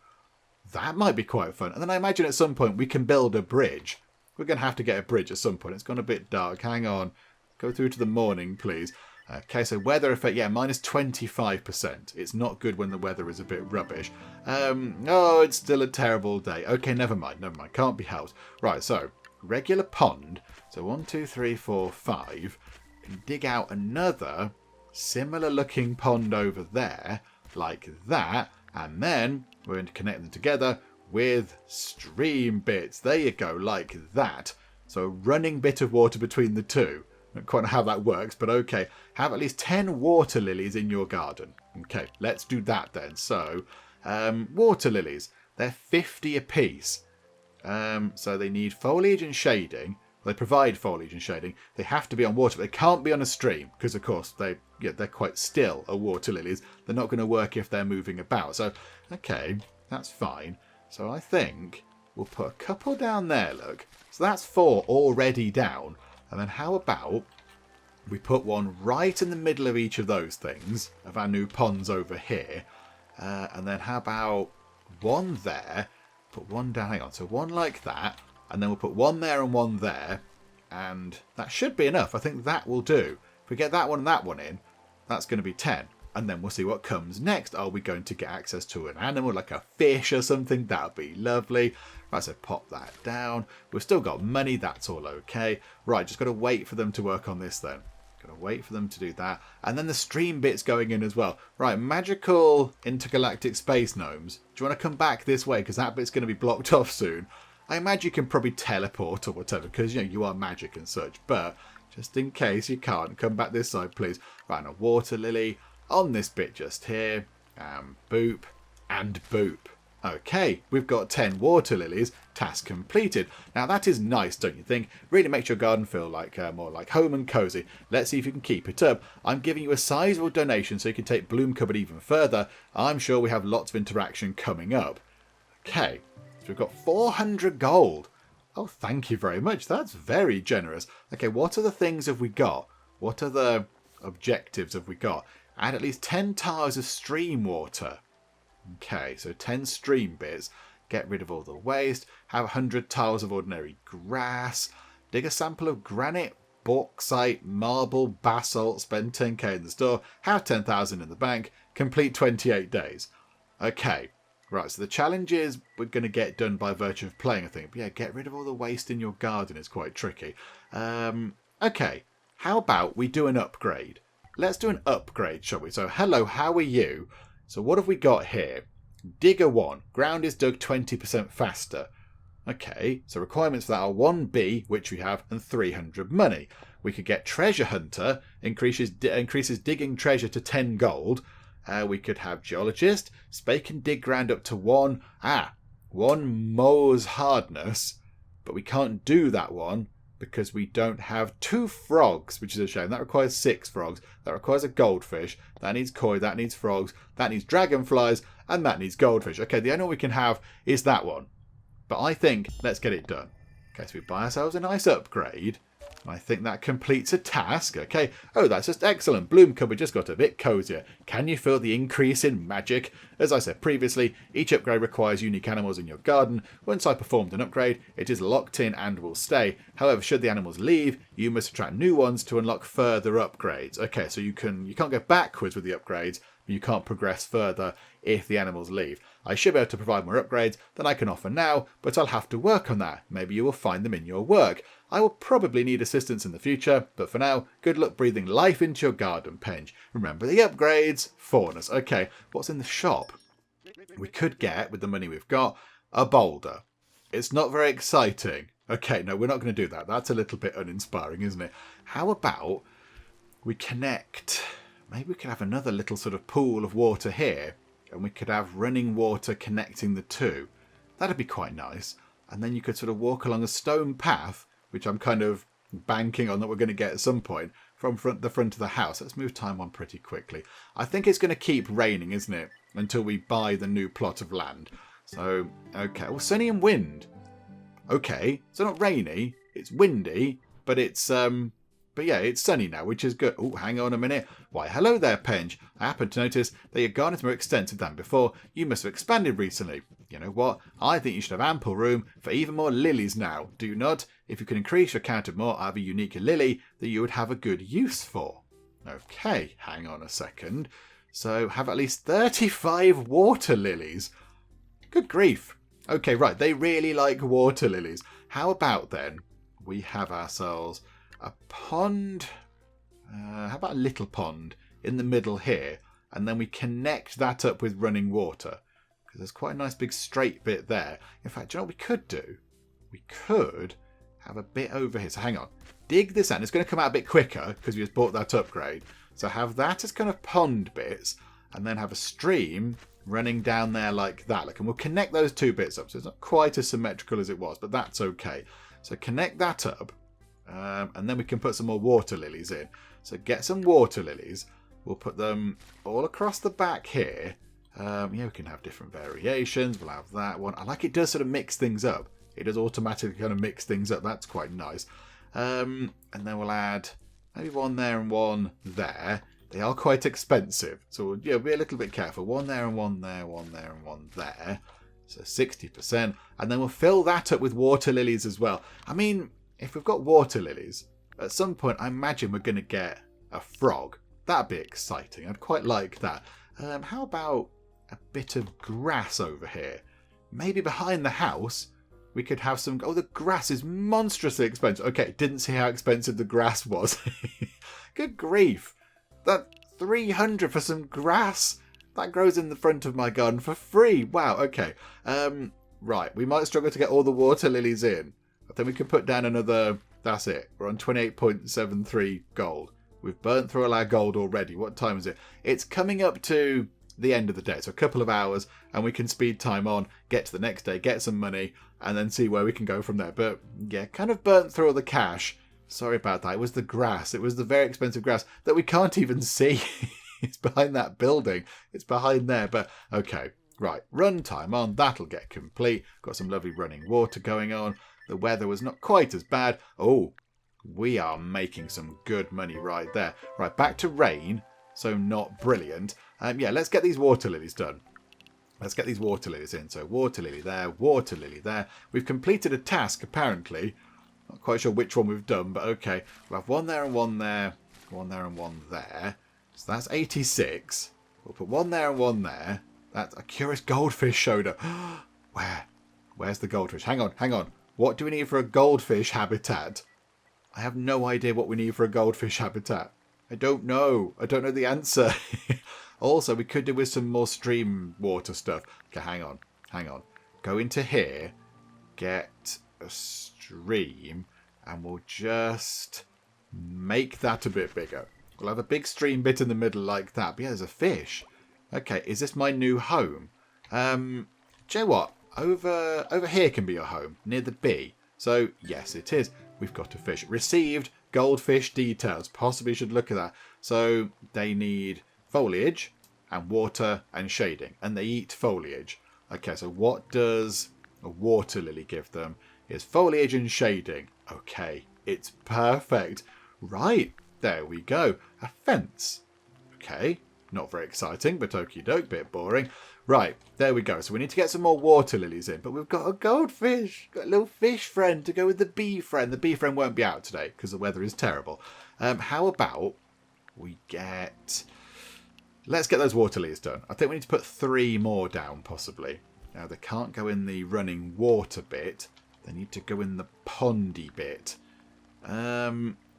That might be quite fun. And then I imagine at some point we can build a bridge. We're going to have to get a bridge at some point. It's gone a bit dark. Hang on. Go through to the morning, please. Okay, so weather effect, yeah, minus 25%. It's not good when the weather is a bit rubbish. Oh, it's still a terrible day. Okay, never mind. Can't be helped. Right, so regular pond. So 1, 2, 3, 4, 5. Dig out another similar looking pond over there, like that. And then we're going to connect them together with stream bits. There you go, like that. So a running bit of water between the two. I don't quite know how that works, but okay. Have at least 10 water lilies in your garden. Okay, let's do that then. So, water lilies. They're 50 apiece. So they need foliage and shading. They provide foliage and shading. They have to be on water, but they can't be on a stream because, of course, they're quite still, are water lilies. They're not going to work if they're moving about. So, okay, that's fine. So I think we'll put a couple down there, look. So that's 4 already down. And then how about we put one right in the middle of each of those things, of our new ponds over here. And then how about one there, put one down, hang on, so one like that. And then we'll put one there and one there. And that should be enough. I think that will do. If we get that one and that one in, that's going to be 10. And then we'll see what comes next. Are we going to get access to an animal like a fish or something? That would be lovely. Right, so pop that down. We've still got money. That's all okay. Right, just got to wait for them to work on this then. Got to wait for them to do that. And then the stream bit's going in as well. Right, magical intergalactic space gnomes. Do you want to come back this way? Because that bit's going to be blocked off soon. I imagine you can probably teleport or whatever, because you are magic and such. But just in case you can't, come back this side, please. Right, and a water lily on this bit just here. Boop and boop. Okay, we've got 10 water lilies. Task completed. Now that is nice, don't you think? Really makes your garden feel like more like home and cozy. Let's see if you can keep it up. I'm giving you a sizable donation so you can take Bloom Cupboard even further. I'm sure we have lots of interaction coming up. Okay. We've got 400 gold. Oh, thank you very much. That's very generous. Okay, what other things have we got? What other objectives have we got? Add at least 10 towers of stream water. Okay, so 10 stream bits. Get rid of all the waste. Have 100 tiles of ordinary grass. Dig a sample of granite, bauxite, marble, basalt. Spend 10k in the store. Have 10,000 in the bank. Complete 28 days. Okay. Right, so the challenge is we're going to get done by virtue of playing, I think. But yeah, get rid of all the waste in your garden is quite tricky. Okay, how about we do an upgrade? Let's do an upgrade, shall we? So, hello, how are you? So what have we got here? Digger 1. Ground is dug 20% faster. Okay, so requirements for that are 1B, which we have, and 300 money. We could get Treasure Hunter, increases digging treasure to 10 gold. We could have Geologist, Spake and dig ground up to 1. 1 Mo's hardness, but we can't do that one because we don't have 2 frogs, which is a shame. That requires 6 frogs. That requires a goldfish. That needs koi. That needs frogs. That needs dragonflies. And that needs goldfish. Okay, the only one we can have is that one. But I think let's get it done. Okay, so we buy ourselves a nice upgrade. I think that completes a task. Okay. Oh, that's just excellent. Bloom Cupboard just got a bit cozier. Can you feel the increase in magic? As I said previously, each upgrade requires unique animals in your garden. Once I performed an upgrade, it is locked in and will stay. However, should the animals leave, you must attract new ones to unlock further upgrades. Okay, so you can't go backwards with the upgrades, but you can't progress further if the animals leave. I should be able to provide more upgrades than I can offer now, but I'll have to work on that. Maybe you will find them in your work. I will probably need assistance in the future, but for now, good luck breathing life into your garden, Penge. Remember the upgrades, faunus. Okay, what's in the shop? We could get, with the money we've got, a boulder. It's not very exciting. Okay, no, we're not going to do that. That's a little bit uninspiring, isn't it? How about we connect... Maybe we could have another little sort of pool of water here, and we could have running water connecting the two. That'd be quite nice. And then you could sort of walk along a stone path, which I'm kind of banking on that we're going to get at some point, from the front of the house. Let's move time on pretty quickly. I think it's going to keep raining, isn't it? Until we buy the new plot of land. So, okay. Well, sunny and wind. Okay. So not rainy. It's windy, but it's But yeah, it's sunny now, which is good. Oh, hang on a minute. Why, hello there, Penge. I happen to notice that your garden is more extensive than before. You must have expanded recently. You know what? I think you should have ample room for even more lilies now. Do you not? If you can increase your count of more, I have a unique lily that you would have a good use for. Okay, hang on a second. So have at least 35 water lilies. Good grief. Okay, right. They really like water lilies. How about then we have ourselves a pond? How about a little pond in the middle here? And then we connect that up with running water. Because there's quite a nice big straight bit there. In fact, do you know what we could do? We could have a bit over here. So hang on. Dig this out. It's going to come out a bit quicker because we just bought that upgrade. So have that as kind of pond bits. And then have a stream running down there like that. And we'll connect those two bits up. So it's not quite as symmetrical as it was, but that's okay. So connect that up. And then we can put some more water lilies in. So get some water lilies. We'll put them all across the back here. Yeah, we can have different variations. We'll have that one. I like it does sort of mix things up. It does automatically kind of mix things up. That's quite nice. And then we'll add maybe one there and one there. They are quite expensive. So we'll be a little bit careful. One there and one there, one there and one there. So 60%. And then we'll fill that up with water lilies as well. I mean, if we've got water lilies, at some point I imagine we're going to get a frog. That'd be exciting. I'd quite like that. How about a bit of grass over here? Maybe behind the house we could have some... Oh, the grass is monstrously expensive. Okay, didn't see how expensive the grass was. Good grief. That 300 for some grass. That grows in the front of my garden for free. Wow, okay. Right, we might struggle to get all the water lilies in. I think we could put down another... That's it. We're on 28.73 gold. We've burnt through all our gold already. What time is it? It's coming up to the end of the day. So a couple of hours and we can speed time on, get to the next day, get some money and then see where we can go from there. But yeah, kind of burnt through all the cash. Sorry about that. It was the grass. It was the very expensive grass that we can't even see. It's behind that building. It's behind there. But okay, right. Run time on. That'll get complete. Got some lovely running water going on. The weather was not quite as bad. Oh, we are making some good money right there. Right, back to rain. So not brilliant. Yeah, let's get these water lilies done. Let's get these water lilies in. So water lily there, water lily there. We've completed a task, apparently. Not quite sure which one we've done, but okay. We'll have one there and one there. One there and one there. So that's 86. We'll put one there and one there. That's a curious goldfish showed up. Where? Where's the goldfish? Hang on, hang on. What do we need for a goldfish habitat? I have no idea what we need for a goldfish habitat. I don't know. I don't know the answer. Also, we could do with some more stream water stuff. Okay, hang on. Hang on. Go into here. Get a stream. And we'll just make that a bit bigger. We'll have a big stream bit in the middle like that. But yeah, there's a fish. Okay, is this my new home? Do you know what? Over here can be your home. Near the bee. So, yes, it is. We've got a fish. Received goldfish details. Possibly should look at that. So they need foliage and water and shading. And they eat foliage. Okay, so what does a water lily give them? Is foliage and shading. Okay, it's perfect. Right, there we go. A fence. Okay, not very exciting, but okie doke, bit boring. Right, there we go. So we need to get some more water lilies in. But we've got a goldfish. Got a little fish friend to go with the bee friend. The bee friend won't be out today because the weather is terrible. How about we get... Let's get those water lilies done. I think we need to put 3 more down, possibly. Now, they can't go in the running water bit. They need to go in the pondy bit.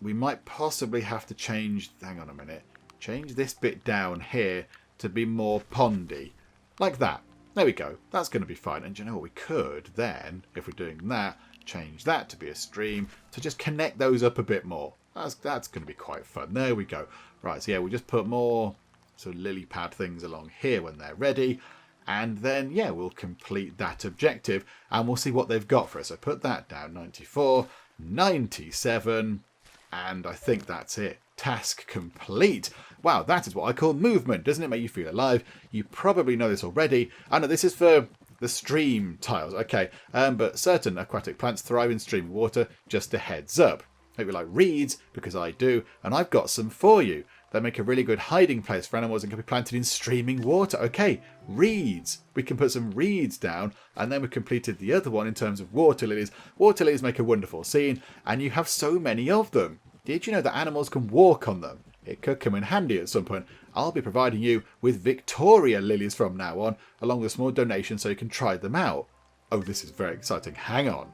We might possibly have to change... Hang on a minute. Change this bit down here to be more pondy. Like that. There we go. That's going to be fine. And do you know what? We could then, if we're doing that, change that to be a stream to just connect those up a bit more. That's going to be quite fun. There we go. Right, so yeah, we'll just put more sort of lily pad things along here when they're ready. And then, yeah, we'll complete that objective and we'll see what they've got for us. So put that down. 94, 97, and I think that's it. Task complete. Wow, that is what I call movement. Doesn't it make you feel alive? You probably know this already. I know this is for the stream tiles. Okay, but certain aquatic plants thrive in stream water. Just a heads up. Maybe like reeds, because I do, and I've got some for you. They make a really good hiding place for animals and can be planted in streaming water. Okay, reeds. We can put some reeds down, and then we completed the other one in terms of water lilies. Water lilies make a wonderful scene, and you have so many of them. Did you know that animals can walk on them? It could come in handy at some point. I'll be providing you with Victoria lilies from now on, along with a small donation so you can try them out. Oh, this is very exciting. Hang on.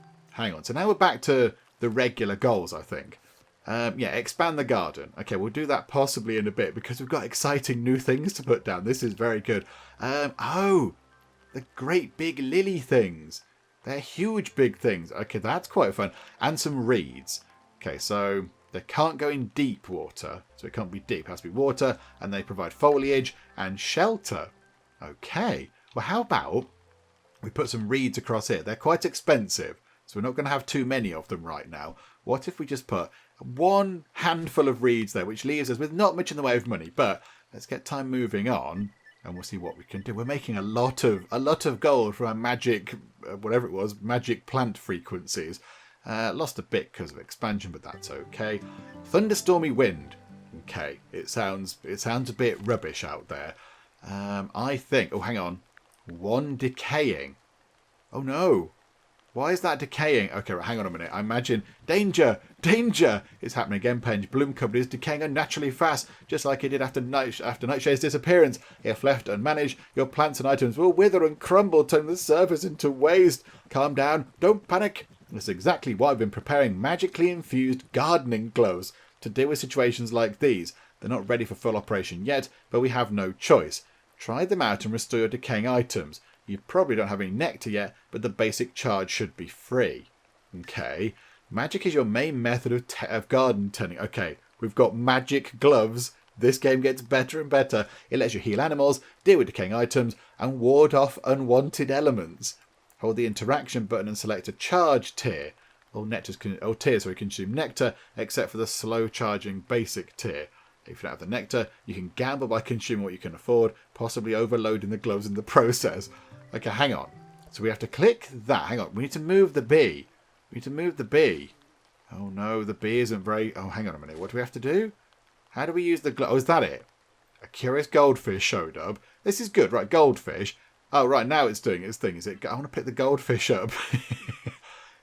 So now we're back to the regular goals, I think. Yeah, expand the garden. Okay, we'll do that possibly in a bit because we've got exciting new things to put down. This is very good. Oh, the great big lily things. They're huge big things. Okay, that's quite fun. And some reeds. Okay, so they can't go in deep water. So it can't be deep. It has to be water. And they provide foliage and shelter. Okay. Well, how about we put some reeds across here? They're quite expensive. So we're not going to have too many of them right now. What if we just put one handful of reeds there, which leaves us with not much in the way of money, but let's get time moving on and we'll see what we can do. We're making a lot of gold from our magic, whatever it was, magic plant frequencies. Lost a bit because of expansion, but that's okay. Thunderstormy wind. Okay, it sounds a bit rubbish out there. I think, oh, hang on. One decaying. Oh no. Why is that decaying? Okay, right, hang on a minute. I imagine danger! It's happening again, Penge. Bloom Cupboard is decaying unnaturally fast, just like it did after Nightshade's disappearance. If left unmanaged, your plants and items will wither and crumble, turning the surface into waste. Calm down. Don't panic. That's exactly why I've been preparing magically infused gardening gloves to deal with situations like these. They're not ready for full operation yet, but we have no choice. Try them out and restore your decaying items. You probably don't have any nectar yet, but the basic charge should be free. Okay. Magic is your main method of garden tending. Okay, we've got magic gloves. This game gets better and better. It lets you heal animals, deal with decaying items, and ward off unwanted elements. Hold the interaction button and select a charge tier. All tiers so we consume nectar, except for the slow charging basic tier. If you don't have the nectar, you can gamble by consuming what you can afford, possibly overloading the gloves in the process. Okay, hang on. So we have to click that. Hang on. We need to move the bee. Oh no, the bee isn't very... Oh, hang on a minute. What do we have to do? How do we use the glove? Oh, is that it? A curious goldfish showed up. This is good. Right, goldfish. Oh, right, now it's doing its thing, is it? I want to pick the goldfish up.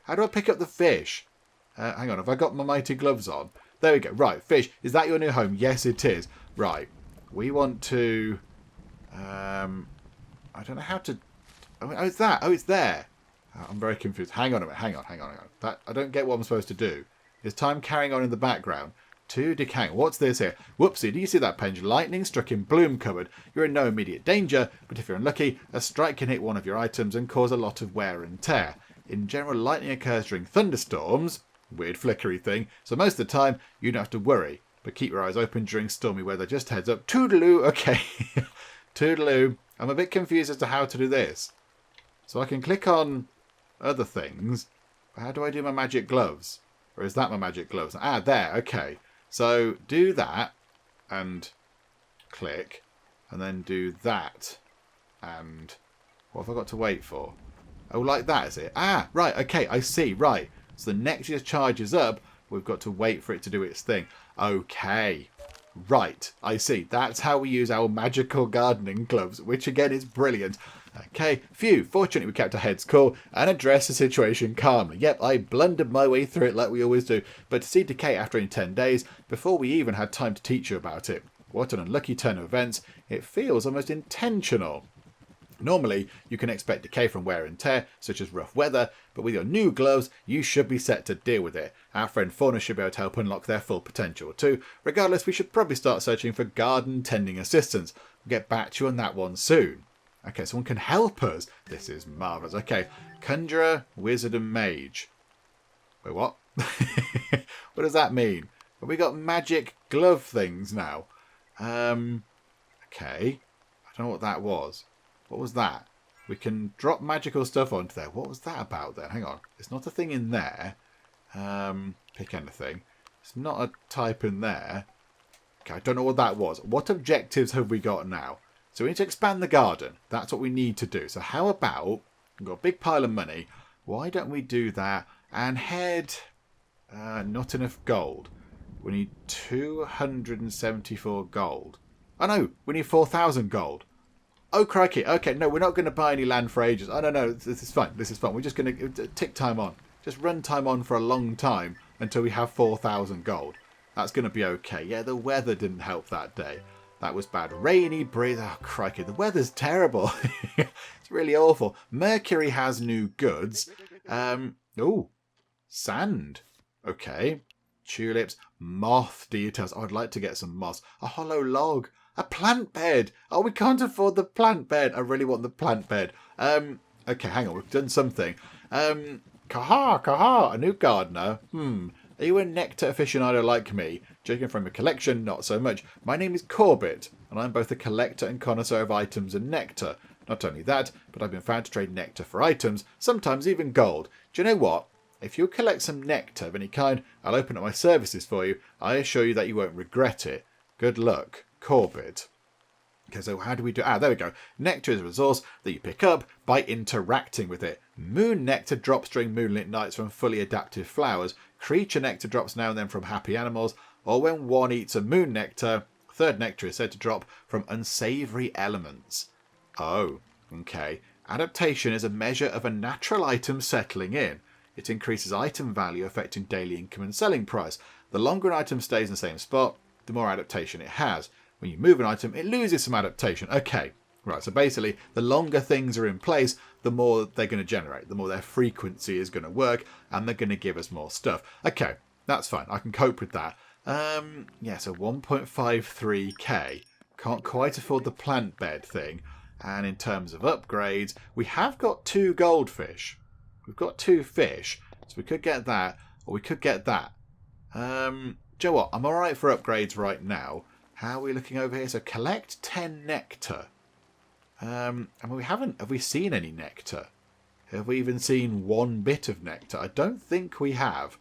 How do I pick up the fish? Hang on. Have I got my mighty gloves on? There we go. Right, fish. Is that your new home? Yes, it is. Right. We want to... I don't know how to... Oh, it's that. Oh, it's there. I'm very confused. Hang on a minute. Hang on. I don't get what I'm supposed to do. Is time carrying on in the background? 2 decaying. What's this here? Whoopsie. Do you see that, Penge? Lightning struck in Bloom Cupboard. You're in no immediate danger, but if you're unlucky, a strike can hit one of your items and cause a lot of wear and tear. In general, lightning occurs during thunderstorms. Weird flickery thing. So most of the time, you don't have to worry. But keep your eyes open during stormy weather. Just heads up. Toodaloo. Okay. Toodaloo. I'm a bit confused as to how to do this. So I can click on other things. But how do I do my magic gloves? Or is that my magic gloves? Ah, there. Okay. So do that. And click. And then do that. And what have I got to wait for? Oh, like that, is it? Ah, right. Okay. I see. Right. So the next it charges up, we've got to wait for it to do its thing. Okay. Right. I see. That's how we use our magical gardening gloves, which again is brilliant. Okay. Phew. Fortunately, we kept our heads cool and addressed the situation calmly. Yep, I blundered my way through it like we always do. But to see decay after only 10 days, before we even had time to teach you about it. What an unlucky turn of events. It feels almost intentional. Normally, you can expect decay from wear and tear, such as rough weather, but with your new gloves, you should be set to deal with it. Our friend Fauna should be able to help unlock their full potential too. Regardless, we should probably start searching for garden tending assistance. We'll get back to you on that one soon. Okay, someone can help us. This is marvellous. Okay, Conjurer, Wizard and Mage. Wait, what? What does that mean? Have we got magic glove things now? Okay. I don't know what that was. What was that? We can drop magical stuff onto there. What was that about then? Hang on. It's not a thing in there. Pick anything. It's not a type in there. Okay, I don't know what that was. What objectives have we got now? So we need to expand the garden. That's what we need to do. So how about... We've got a big pile of money. Why don't we do that and head... Not enough gold. We need 274 gold. Oh no, we need 4,000 gold. Oh crikey, okay, no, we're not going to buy any land for ages. Oh no, this is fine, this is fine. We're just going to tick time on. Just run time on for a long time until we have 4,000 gold. That's going to be okay. Yeah, the weather didn't help that day. That was bad. Rainy, breeze. Oh, crikey. The weather's terrible. It's really awful. Mercury has new goods. Oh, sand. Okay. Tulips. Moth details. Oh, I'd like to get some moss. A hollow log. A plant bed. Oh, we can't afford the plant bed. I really want the plant bed. Okay, hang on. We've done something. Kaha. A new gardener. Are you a nectar aficionado like me? Judging from your collection, not so much. My name is Corbett, and I'm both a collector and connoisseur of items and nectar. Not only that, but I've been found to trade nectar for items, sometimes even gold. Do you know what? If you collect some nectar of any kind, I'll open up my services for you. I assure you that you won't regret it. Good luck, Corbett. Okay, so how do we do... there we go. Nectar is a resource that you pick up by interacting with it. Moon nectar drops during moonlit nights from fully adaptive flowers. Creature nectar drops now and then from happy animals. Or when one eats a moon nectar, third nectar is said to drop from unsavoury elements. Oh, okay. Adaptation is a measure of a natural item settling in. It increases item value, affecting daily income and selling price. The longer an item stays in the same spot, the more adaptation it has. When you move an item, it loses some adaptation. Okay, right, so basically, the longer things are in place, the more they're going to generate, the more their frequency is going to work, and they're going to give us more stuff. Okay, that's fine. I can cope with that. Yeah, so 1.53k. Can't quite afford the plant bed thing. And in terms of upgrades, we have got 2 goldfish. We've got 2 fish, so we could get that, or we could get that. Do you know what? I'm alright for upgrades right now. How are we looking over here? So collect 10 nectar. I mean, have we seen any nectar? Have we even seen one bit of nectar? I don't think we have.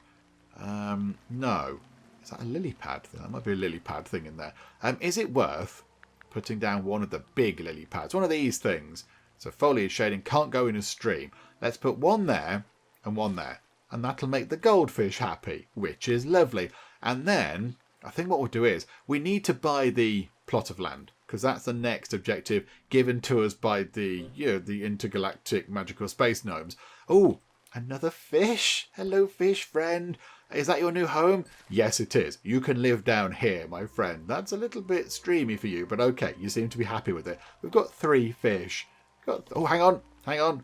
No. Is that a lily pad thing? That might be a lily pad thing in there. Is it worth putting down one of the big lily pads? One of these things. So foliage shading can't go in a stream. Let's put one there and one there. And that'll make the goldfish happy, which is lovely. And then... I think what we'll do is, we need to buy the plot of land, because that's the next objective given to us by the Intergalactic Magical Space Gnomes. Oh, another fish. Hello, fish friend. Is that your new home? Yes, it is. You can live down here, my friend. That's a little bit streamy for you, but okay, you seem to be happy with it. We've got 3 fish. Oh, hang on.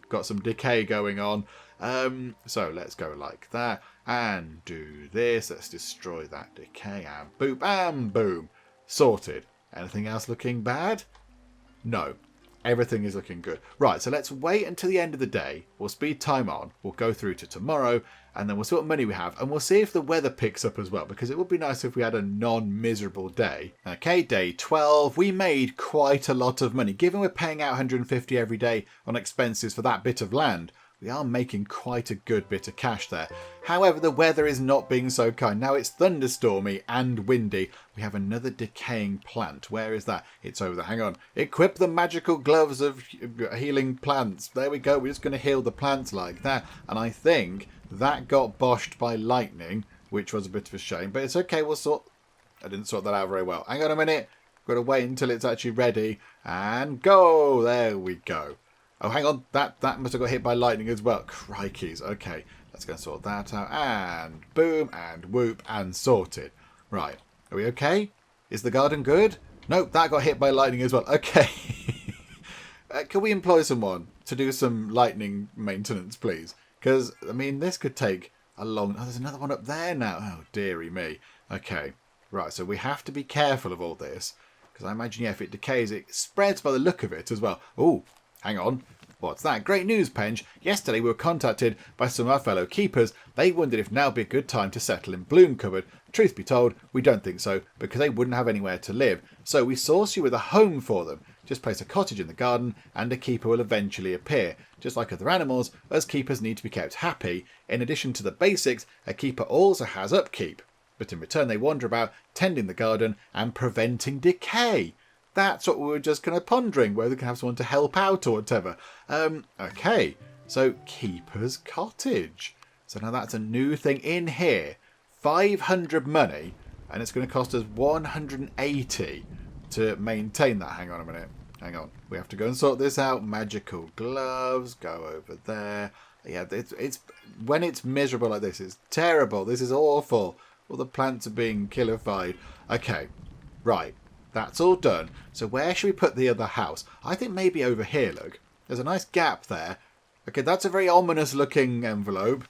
Got some decay going on. So let's go like that and do this. Let's destroy that decay and boop and boom. Sorted. Anything else looking bad? No. Everything is looking good. Right, so let's wait until the end of the day. We'll speed time on. We'll go through to tomorrow and then we'll see what money we have and we'll see if the weather picks up as well, because it would be nice if we had a non-miserable day. Okay, day 12. We made quite a lot of money. Given we're paying out 150 every day on expenses for that bit of land, we are making quite a good bit of cash there. However, the weather is not being so kind. Now it's thunderstormy and windy. We have another decaying plant. Where is that? It's over there. Hang on. Equip the magical gloves of healing plants. There we go. We're just going to heal the plants like that. And I think that got boshed by lightning, which was a bit of a shame. But it's okay. We'll sort... I didn't sort that out very well. Hang on a minute. Got to wait until it's actually ready. And go. There we go. Oh, hang on. That must have got hit by lightning as well. Crikeys. Okay, let's go and sort that out. And boom, and whoop, and sorted. Right. Are we okay? Is the garden good? Nope, that got hit by lightning as well. Okay. Can we employ someone to do some lightning maintenance, please? Because, I mean, this could take a long... Oh, there's another one up there now. Oh, dearie me. Okay. Right, so we have to be careful of all this. Because I imagine, yeah, if it decays, it spreads by the look of it as well. Oh. Hang on. What's that? Great news, Penge. Yesterday we were contacted by some of our fellow keepers. They wondered if now would be a good time to settle in Bloom Cupboard. Truth be told, we don't think so, because they wouldn't have anywhere to live. So we source you with a home for them. Just place a cottage in the garden and a keeper will eventually appear. Just like other animals, us keepers need to be kept happy. In addition to the basics, a keeper also has upkeep. But in return they wander about, tending the garden and preventing decay. That's what we were just kind of pondering, whether we can have someone to help out or whatever. Okay, so Keeper's Cottage. So now that's a new thing in here. 500 money, and it's going to cost us 180 to maintain that. Hang on a minute. Hang on. We have to go and sort this out. Magical gloves. Go over there. Yeah, it's when it's miserable like this, it's terrible. This is awful. All the plants are being killified. Okay, right. That's all done. So where should we put the other house? I think maybe over here, look. There's a nice gap there. Okay, that's a very ominous looking envelope.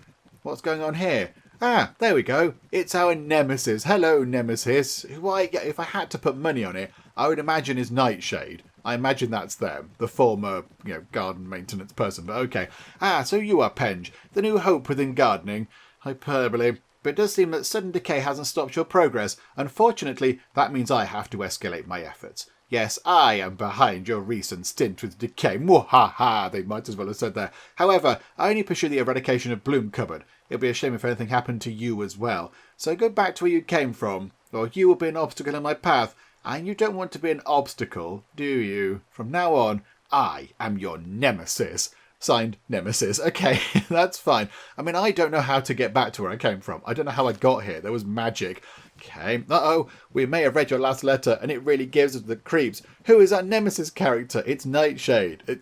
What's going on here? Ah, there we go. It's our nemesis. Hello, nemesis. Who if I had to put money on it, I would imagine is Nightshade. I imagine that's them, the former, garden maintenance person. But okay. Ah, so you are Penge, the new hope within gardening. Hyperbole. But it does seem that sudden decay hasn't stopped your progress. Unfortunately, that means I have to escalate my efforts. Yes, I am behind your recent stint with decay. Mwahaha, they might as well have said that. However, I only pursue the eradication of Bloom Cupboard. It'll be a shame if anything happened to you as well. So go back to where you came from, or you will be an obstacle in my path. And you don't want to be an obstacle, do you? From now on, I am your nemesis. Signed, Nemesis. Okay, that's fine. I mean, I don't know how to get back to where I came from. I don't know how I got here. There was magic. Okay. Uh-oh. We may have read your last letter, and it really gives us the creeps. Who is that Nemesis character? It's Nightshade.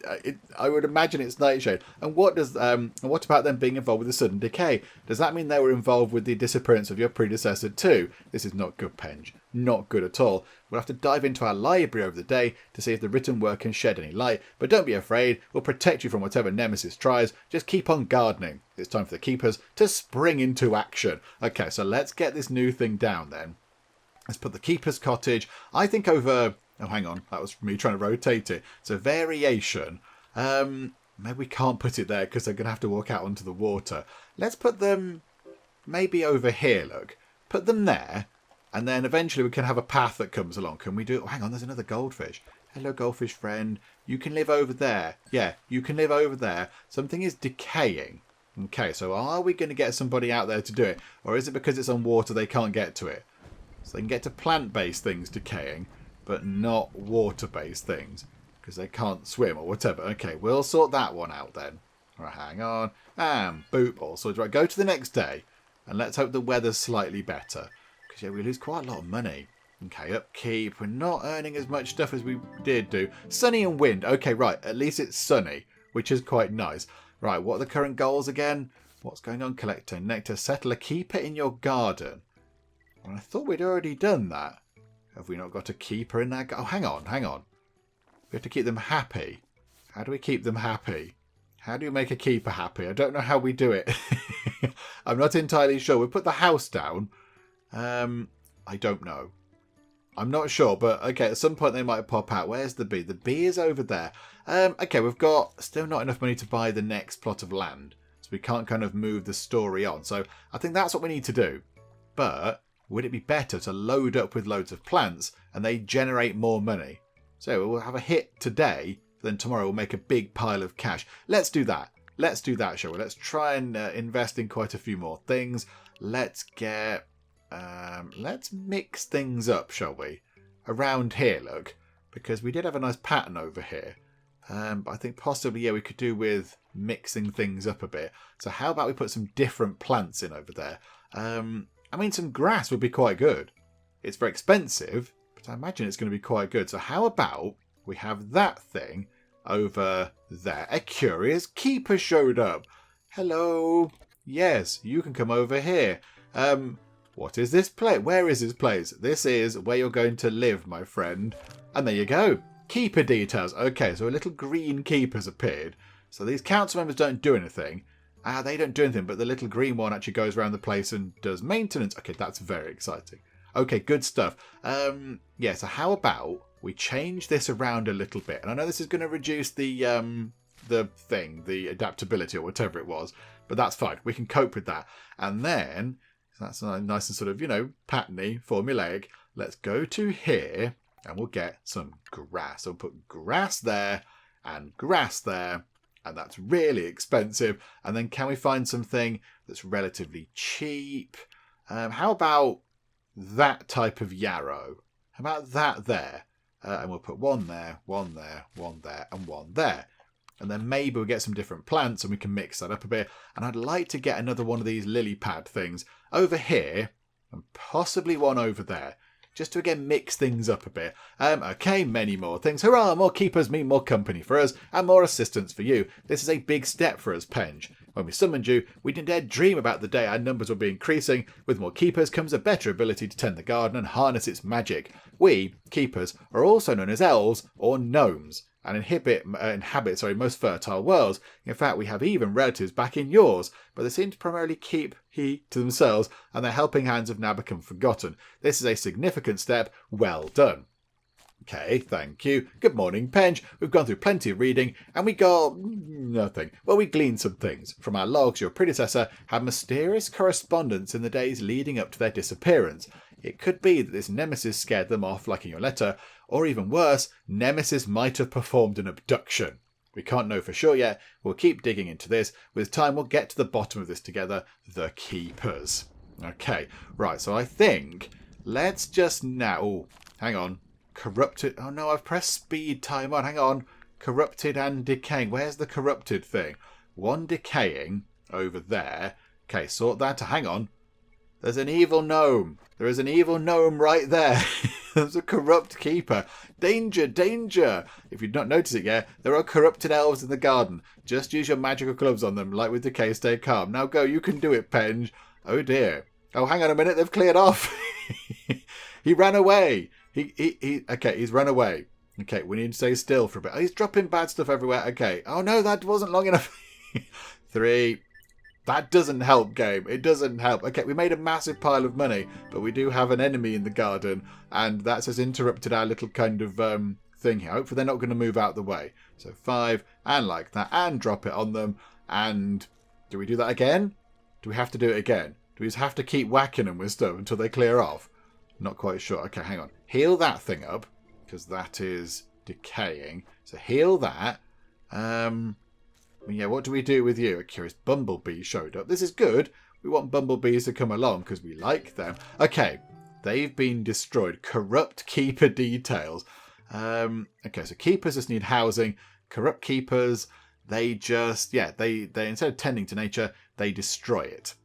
I would imagine it's Nightshade. And what about them being involved with the sudden decay? Does that mean they were involved with the disappearance of your predecessor too? This is not good, Penge. Not good at all. We'll have to dive into our library over the day to see if the written work can shed any light. But don't be afraid. We'll protect you from whatever Nemesis tries. Just keep on gardening. It's time for the keepers to spring into action. Okay, so let's get this new thing down then. Let's put the keeper's cottage. I think over... Oh, hang on. That was me trying to rotate it. So variation. Maybe we can't put it there because they're going to have to walk out onto the water. Let's put them maybe over here, look. Put them there. And then eventually we can have a path that comes along. Can we do it? Oh, hang on, there's another goldfish. Hello, goldfish friend. You can live over there. Yeah, you can live over there. Something is decaying. Okay, so are we going to get somebody out there to do it? Or is it because it's on water they can't get to it? So they can get to plant-based things decaying, but not water-based things. Because they can't swim or whatever. Okay, we'll sort that one out then. All right, hang on. And boop, all sorted. Right, go to the next day. And let's hope the weather's slightly better. Because, yeah, we lose quite a lot of money. Okay, upkeep. We're not earning as much stuff as we did do. Sunny and wind. Okay, right. At least it's sunny, which is quite nice. Right, what are the current goals again? What's going on? Collecting nectar. Settle a keeper in your garden. Well, I thought we'd already done that. Have we not got a keeper in that? Oh, hang on, hang on. We have to keep them happy. How do we keep them happy? How do you make a keeper happy? I don't know how we do it. I'm not entirely sure. We put the house down. I don't know. I'm not sure, but okay, at some point they might pop out. Where's the bee? The bee is over there. Okay, we've got still not enough money to buy the next plot of land. So we can't kind of move the story on. So I think that's what we need to do. But would it be better to load up with loads of plants and they generate more money? So we'll have a hit today, then tomorrow we'll make a big pile of cash. Let's do that. Let's do that, shall we? Let's try and invest in quite a few more things. Let's get... let's mix things up, shall we? Around here, look. Because we did have a nice pattern over here. But I think possibly, yeah, we could do with mixing things up a bit. So how about we put some different plants in over there? I mean, some grass would be quite good. It's very expensive, but I imagine it's going to be quite good. So how about we have that thing over there? A curious keeper showed up. Hello. Yes, you can come over here. What is this place? Where is this place? This is where you're going to live, my friend. And there you go. Keeper details. Okay, so a little green keeper's appeared. So these council members don't do anything. They don't do anything, but the little green one actually goes around the place and does maintenance. Okay, that's very exciting. Okay, good stuff. Yeah, so how about we change this around a little bit? And I know this is going to reduce the adaptability or whatever it was, but that's fine. We can cope with that. And then... that's nice and sort of, patterny, formulaic. Let's go to here and we'll get some grass. So we'll put grass there and grass there. And that's really expensive. And then can we find something that's relatively cheap? How about that type of yarrow? How about that there? And we'll put one there, one there, one there, and one there. And then maybe we'll get some different plants and we can mix that up a bit. And I'd like to get another one of these lily pad things over here and possibly one over there. Just to again mix things up a bit. Okay, many more things. Hurrah, more keepers mean more company for us and more assistance for you. This is a big step for us, Penge. When we summoned you, we didn't dare dream about the day our numbers would be increasing. With more keepers comes a better ability to tend the garden and harness its magic. We, keepers, are also known as elves or gnomes and inhabit most fertile worlds. In fact, we have even relatives back in yours, but they seem to primarily keep to themselves, and their helping hands have now become forgotten. This is a significant step. Well done. Okay, thank you. Good morning, Penge. We've gone through plenty of reading, and we got nothing. Well, we gleaned some things. From our logs, your predecessor had mysterious correspondence in the days leading up to their disappearance. It could be that this nemesis scared them off, like in your letter, or even worse, Nemesis might have performed an abduction. We can't know for sure yet. We'll keep digging into this. With time, we'll get to the bottom of this together. The Keepers. Okay, right, so I think let's just now... Oh, hang on. Corrupted... Oh, no, I've pressed speed time on. Hang on. Corrupted and decaying. Where's the corrupted thing? One decaying over there. Okay, sort that. Hang on. There's an evil gnome. There is an evil gnome right there. There's a corrupt keeper. Danger, danger. If you've not noticed it yet, there are corrupted elves in the garden. Just use your magical gloves on them, like with decay, stay calm. Now go, you can do it, Penge. Oh dear. Oh, hang on a minute, they've cleared off. He ran away. Okay, he's run away. Okay, we need to stay still for a bit. Oh, he's dropping bad stuff everywhere. Okay. Oh no, that wasn't long enough. 3. That doesn't help, game. It doesn't help. Okay, we made a massive pile of money, but we do have an enemy in the garden, and that's just interrupted our little kind of thing here. Hopefully they're not going to move out the way. So 5, and like that, and drop it on them. And do we do that again? Do we have to do it again? Do we just have to keep whacking them with stuff until they clear off? Not quite sure. Okay, hang on. Heal that thing up, because that is decaying. So heal that. Yeah, what do we do with you? A curious bumblebee showed up. This is good. We want bumblebees to come along because we like them. Okay, they've been destroyed. Corrupt keeper details. Okay, so keepers just need housing. Corrupt keepers, they just, they instead of tending to nature, they destroy it.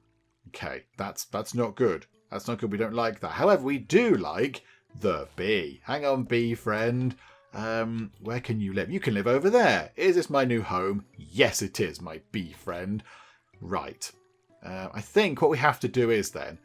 Okay, that's not good. That's not good. We don't like that. However, we do like the bee. Hang on, bee friend. Where can you live? You can live over there. Is this my new home? Yes, it is, my bee friend. Right. I think what we have to do is then,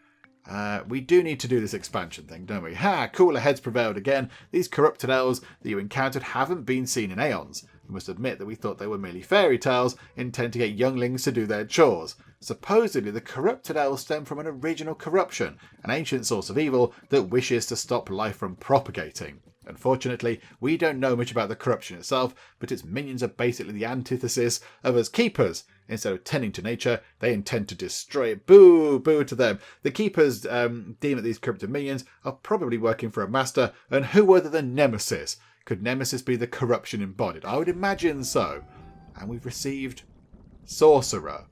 we do need to do this expansion thing, don't we? Ha! Cooler heads prevailed again. These corrupted elves that you encountered haven't been seen in aeons. We must admit that we thought they were merely fairy tales, intent to get younglings to do their chores. Supposedly, the corrupted elves stem from an original corruption, an ancient source of evil that wishes to stop life from propagating. Unfortunately, we don't know much about the corruption itself, but its minions are basically the antithesis of us keepers. Instead of tending to nature, they intend to destroy it. Boo! Boo to them. The keepers deem that these corrupted minions are probably working for a master, and who other than Nemesis? Could Nemesis be the corruption embodied? I would imagine so. And we've received Sorcerer.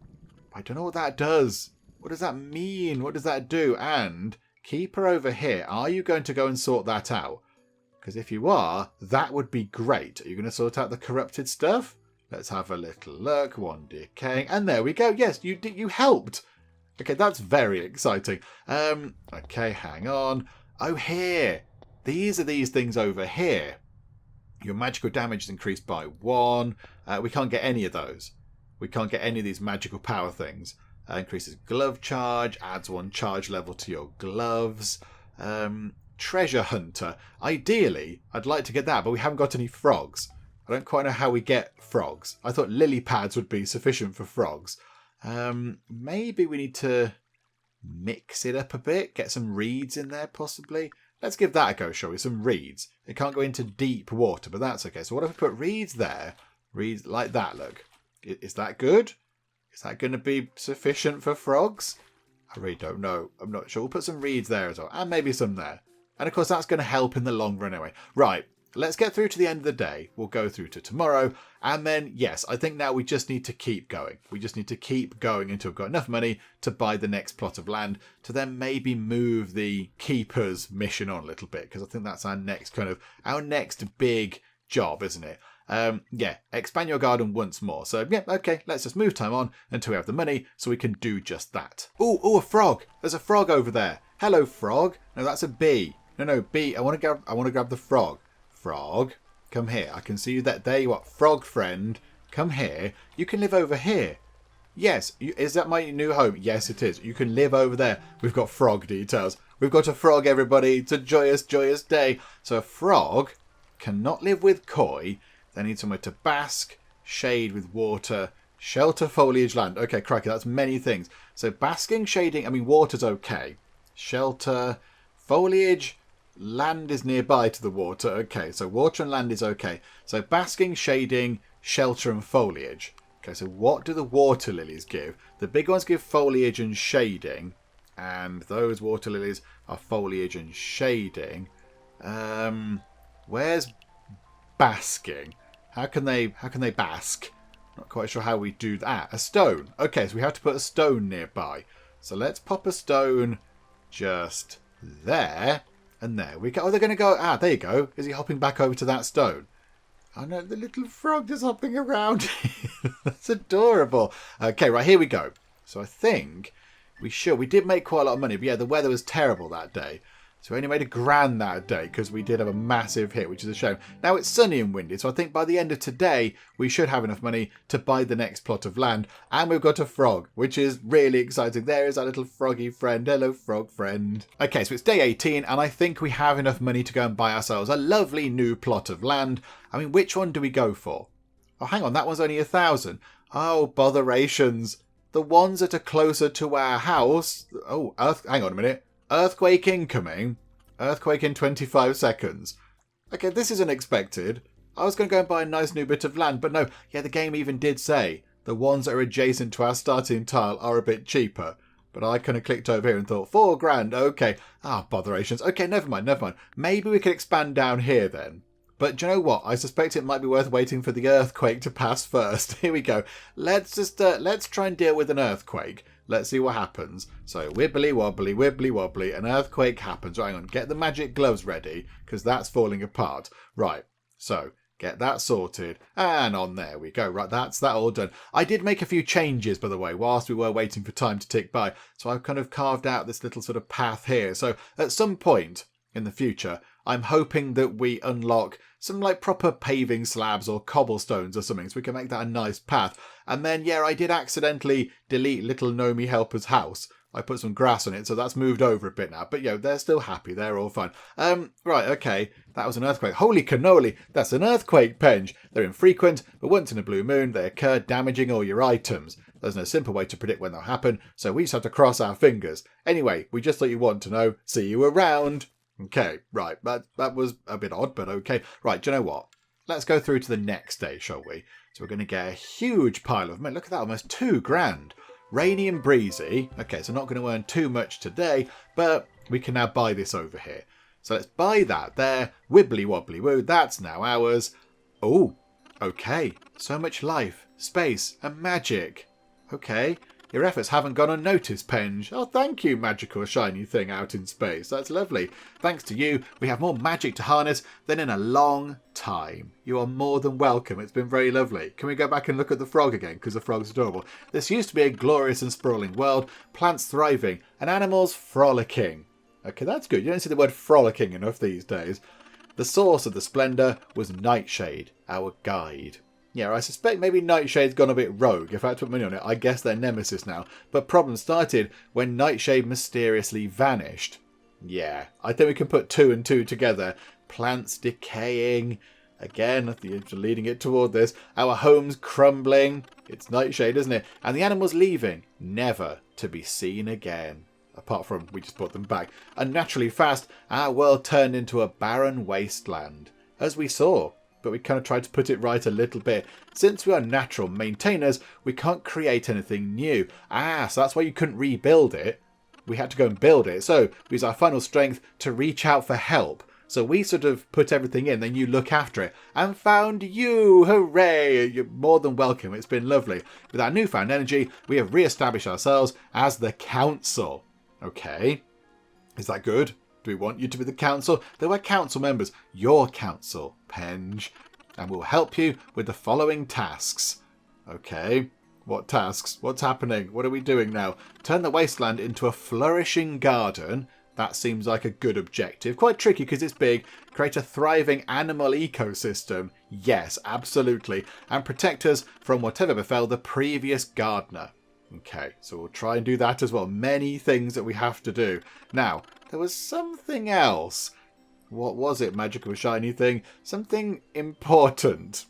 I don't know what that does. What does that mean? What does that do? And Keeper over here, are you going to go and sort that out? Because if you are, that would be great. Are you going to sort out the corrupted stuff? Let's have a little look. 1 decaying. And there we go. Yes, you helped. Okay, that's very exciting. Okay, hang on. Oh, here. These are these things over here. Your magical damage is increased by 1. We can't get any of those. We can't get any of these magical power things. Increases glove charge, adds 1 charge level to your gloves. Treasure Hunter. Ideally, I'd like to get that, but we haven't got any frogs. I don't quite know how we get frogs. I thought lily pads would be sufficient for frogs. Maybe we need to mix it up a bit, get some reeds in there possibly. Let's give that a go, shall we? Some reeds. It can't go into deep water, but that's okay. So what if we put reeds there? Reeds like that, look. Is that good? Is that going to be sufficient for frogs? I really don't know. I'm not sure. We'll put some reeds there as well. And maybe some there. And of course, that's going to help in the long run anyway. Right. Let's get through to the end of the day. We'll go through to tomorrow. And then, yes, I think now we just need to keep going. We just need to keep going until we've got enough money to buy the next plot of land to then maybe move the Keeper's mission on a little bit. Because I think that's our next big job, isn't it? Expand your garden once more. So, yeah, okay, let's just move time on until we have the money so we can do just that. Oh, a frog. There's a frog over there. Hello, frog. No, that's a bee. No, bee. I want to grab the frog. Frog, come here. I can see you. There you are. Frog friend, come here. You can live over here. Yes. Is that my new home? Yes, it is. You can live over there. We've got frog details. We've got a frog, everybody. It's a joyous, joyous day. So a frog cannot live with koi. They need somewhere to bask, shade with water, shelter, foliage, land. Okay, crikey, that's many things. So basking, shading, water's okay. Shelter, foliage, land is nearby to the water. Okay, so water and land is okay. So basking, shading, shelter and foliage. Okay, so what do the water lilies give? The big ones give foliage and shading. And those water lilies are foliage and shading. Where's basking? How can they bask? Not quite sure how we do that. A stone. Okay, so we have to put a stone nearby. So let's pop a stone just there. And there we go. Oh, they're going to go... Ah, there you go. Is he hopping back over to that stone? Oh no, the little frog is hopping around. That's adorable. Okay, right, here we go. So I think we did make quite a lot of money. But yeah, the weather was terrible that day. So we only made £1,000 that day because we did have a massive hit, which is a shame. Now it's sunny and windy, so I think by the end of today, we should have enough money to buy the next plot of land. And we've got a frog, which is really exciting. There is our little froggy friend. Hello, frog friend. Okay, so it's day 18, and I think we have enough money to go and buy ourselves a lovely new plot of land. Which one do we go for? Oh, hang on, that one's only 1,000. Oh, botherations. The ones that are closer to our house... Oh, hang on a minute. Earthquake incoming. Earthquake in 25 seconds. Okay, this is unexpected. I was going to go and buy a nice new bit of land, but no. Yeah, the game even did say the ones that are adjacent to our starting tile are a bit cheaper. But I kind of clicked over here and thought, £4,000, okay. Ah, botherations. Okay, never mind. Maybe we could expand down here then. But do you know what? I suspect it might be worth waiting for the earthquake to pass first. Here we go. Let's try and deal with an earthquake. Let's see what happens. So wibbly wobbly, an earthquake happens. Right, hang on, get the magic gloves ready, because that's falling apart. Right, so get that sorted. And on there we go. Right, that's that all done. I did make a few changes, by the way, whilst we were waiting for time to tick by. So I've kind of carved out this little sort of path here. So at some point in the future, I'm hoping that we unlock some like proper paving slabs or cobblestones or something, so we can make that a nice path. And then, yeah, I did accidentally delete little Gnomey Helper's house. I put some grass on it, so that's moved over a bit now. But, they're still happy. They're all fine. Right, okay. That was an earthquake. Holy cannoli. That's an earthquake, Penge. They're infrequent, but once in a blue moon, they occur, damaging all your items. There's no simple way to predict when they'll happen, so we just have to cross our fingers. Anyway, we just thought you want to know. See you around. Okay, right, that was a bit odd, but okay. Right, do you know what? Let's go through to the next day, shall we? So we're going to get a huge pile of money. Look at that, almost £2,000. Rainy and breezy. Okay, so not going to earn too much today, but we can now buy this over here. So let's buy that there. Wibbly wobbly woo, that's now ours. Oh, okay. So much life, space, and magic. Okay. Your efforts haven't gone unnoticed, Penge. Oh, thank you, magical shiny thing out in space. That's lovely. Thanks to you, we have more magic to harness than in a long time. You are more than welcome. It's been very lovely. Can we go back and look at the frog again? Because the frog's adorable. This used to be a glorious and sprawling world. Plants thriving and animals frolicking. Okay, that's good. You don't see the word frolicking enough these days. The source of the splendour was Nightshade, our guide. Yeah, I suspect maybe Nightshade's gone a bit rogue. If I had to put money on it, I guess they're nemesis now. But problems started when Nightshade mysteriously vanished. Yeah, I think we can put 2 and 2 together. Plants decaying. Again, leading it toward this. Our home's crumbling. It's Nightshade, isn't it? And the animals leaving. Never to be seen again. Apart from we just put them back. Unnaturally fast, our world turned into a barren wasteland. As we saw. But we kind of tried to put it right a little bit. Since we are natural maintainers, we can't create anything new. So that's why you couldn't rebuild it. We had to go and build it. So we use our final strength to reach out for help. So we sort of put everything in, then you look after it. And found you! Hooray! You're more than welcome. It's been lovely. With our newfound energy, we have re-established ourselves as the council. Okay. Is that good? Do we want you to be the council? There were council members. Your council, Penge. And we'll help you with the following tasks. Okay. What tasks? What's happening? What are we doing now? Turn the wasteland into a flourishing garden. That seems like a good objective. Quite tricky because it's big. Create a thriving animal ecosystem. Yes, absolutely. And protect us from whatever befell the previous gardener. Okay, so we'll try and do that as well. Many things that we have to do. Now, there was something else. What was it? Magical shiny thing? Something important.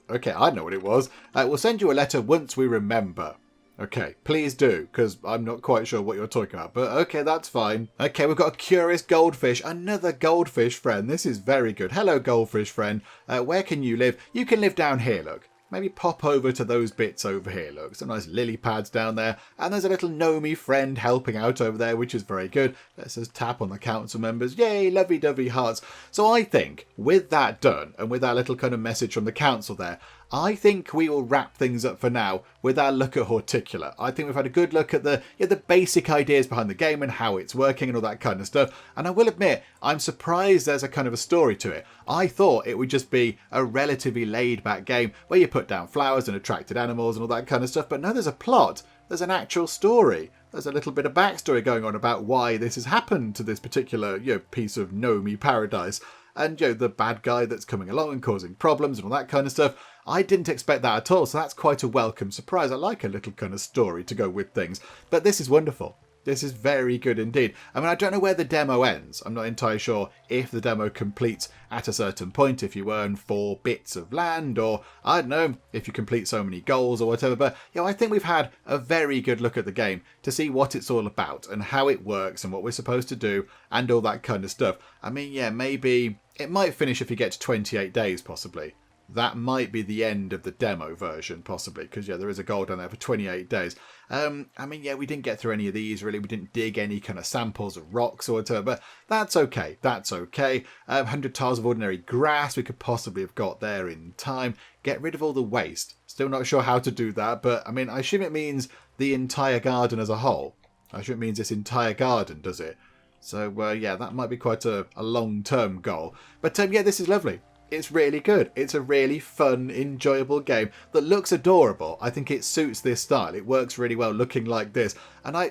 Okay, I know what it was. We'll send you a letter once we remember. Okay, please do, because I'm not quite sure what you're talking about. But okay, that's fine. Okay, we've got a curious goldfish. Another goldfish friend. This is very good. Hello, goldfish friend. Where can you live? You can live down here, look. Maybe pop over to those bits over here, look. Some nice lily pads down there. And there's a little gnomey friend helping out over there, which is very good. Let's just tap on the council members. Yay, lovey-dovey hearts. So I think, with that done, and with that little kind of message from the council there, I think we will wrap things up for now with our look at Horticular. I think we've had a good look at the basic ideas behind the game and how it's working and all that kind of stuff. And I will admit, I'm surprised there's a kind of a story to it. I thought it would just be a relatively laid-back game where you put down flowers and attracted animals and all that kind of stuff. But no, there's a plot. There's an actual story. There's a little bit of backstory going on about why this has happened to this particular piece of gnomey paradise. And the bad guy that's coming along and causing problems and all that kind of stuff. I didn't expect that at all, so that's quite a welcome surprise. I like a little kind of story to go with things. But this is wonderful. This is very good indeed. I mean, I don't know where the demo ends. I'm not entirely sure if the demo completes at a certain point, if you earn 4 bits of land, or I don't know, if you complete so many goals or whatever. But I think we've had a very good look at the game to see what it's all about and how it works and what we're supposed to do and all that kind of stuff. I mean, maybe it might finish if you get to 28 days, possibly. That might be the end of the demo version, possibly, because, there is a goal down there for 28 days. I mean, we didn't get through any of these, really. We didn't dig any kind of samples of rocks or whatever, but that's okay. That's okay. 100 tiles of ordinary grass we could possibly have got there in time. Get rid of all the waste. Still not sure how to do that, but, I mean, I assume it means the entire garden as a whole. I assume it means this entire garden, does it? So, that might be quite a long-term goal. But, this is lovely. It's really good. It's a really fun, enjoyable game that looks adorable. I think it suits this style. It works really well looking like this. And I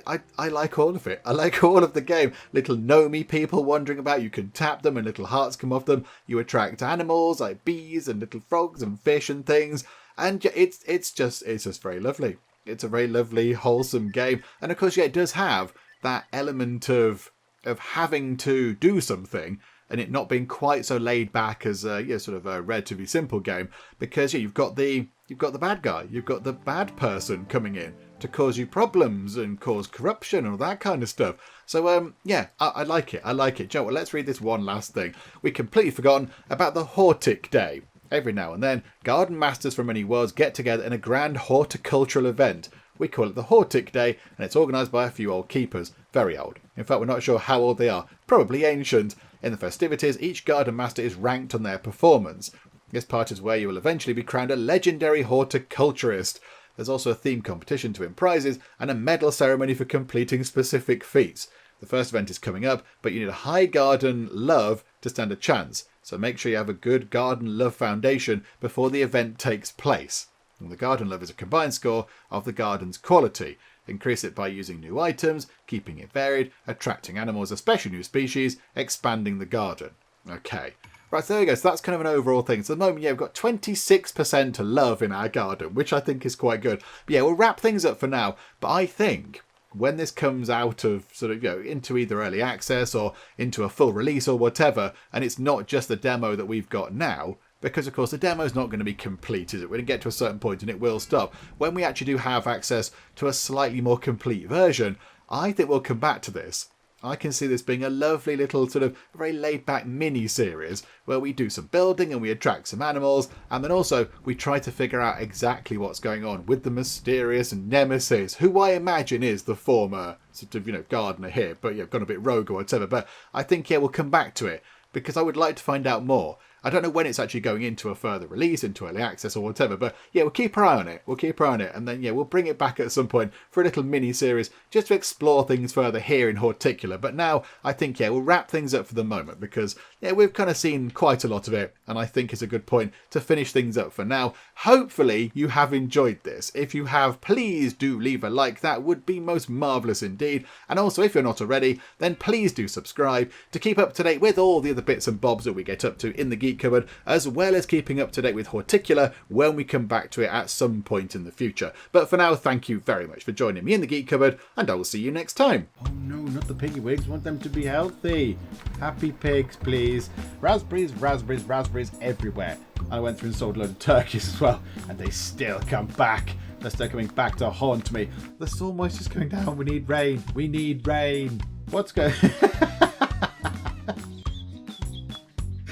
like all of it. I like all of the game. Little gnomey people wandering about. You can tap them and little hearts come off them. You attract animals like bees and little frogs and fish and things. And it's just very lovely. It's a very lovely, wholesome game. And of course, it does have that element of having to do something. And it not being quite so laid back as sort of a relatively simple game, because you've got the bad guy, you've got the bad person coming in to cause you problems and cause corruption and all that kind of stuff. So I like it. I like it. Joe, well, let's read this one last thing. We completely forgotten about the Hortic Day. Every now and then, garden masters from many worlds get together in a grand horticultural event. We call it the Hortic Day, and it's organised by a few old keepers. Very old. In fact, we're not sure how old they are. Probably ancient. In the festivities, each garden master is ranked on their performance. This part is where you will eventually be crowned a legendary horticulturist. There's also a theme competition to win prizes and a medal ceremony for completing specific feats. The first event is coming up, but you need a high garden love to stand a chance. So make sure you have a good garden love foundation before the event takes place. And the garden love is a combined score of the garden's quality. Increase it by using new items, keeping it varied, attracting animals, especially new species, expanding the garden. Okay. Right, so there we go. So that's kind of an overall thing. So at the moment, we've got 26% love in our garden, which I think is quite good. But we'll wrap things up for now. But I think when this comes out of sort of, into either early access or into a full release or whatever, and it's not just the demo that we've got now, because, of course, the demo's not going to be complete, is it? We're going to get to a certain point and it will stop. When we actually do have access to a slightly more complete version, I think we'll come back to this. I can see this being a lovely little sort of very laid-back mini-series where we do some building and we attract some animals, and then also we try to figure out exactly what's going on with the mysterious nemesis, who I imagine is the former sort of, gardener here, but gone a bit rogue or whatever. But I think, we'll come back to it because I would like to find out more. I don't know when it's actually going into a further release, into early access or whatever, but yeah, we'll keep our eye on it. We'll keep our eye on it, and then yeah, we'll bring it back at some point for a little mini-series just to explore things further here in Horticular. But now, I think, yeah, we'll wrap things up for the moment because, yeah, we've kind of seen quite a lot of it, and I think it's a good point to finish things up for now. Hopefully, you have enjoyed this. If you have, please do leave a like. That would be most marvellous indeed. And also, if you're not already, then please do subscribe to keep up to date with all the other bits and bobs that we get up to in the Geek Cupboard, as well as keeping up to date with Horticular when we come back to it at some point in the future. But for now, thank you very much for joining me in the Geek Cupboard, and I will see you next time. Oh no, not the piggy wigs. Want them to be healthy. Happy pigs, please. Raspberries, raspberries, raspberries everywhere. I went through and sold a load of turkeys as well, and they still come back. They're still coming back to haunt me. The soil moisture's going down. We need rain. We need rain. What's going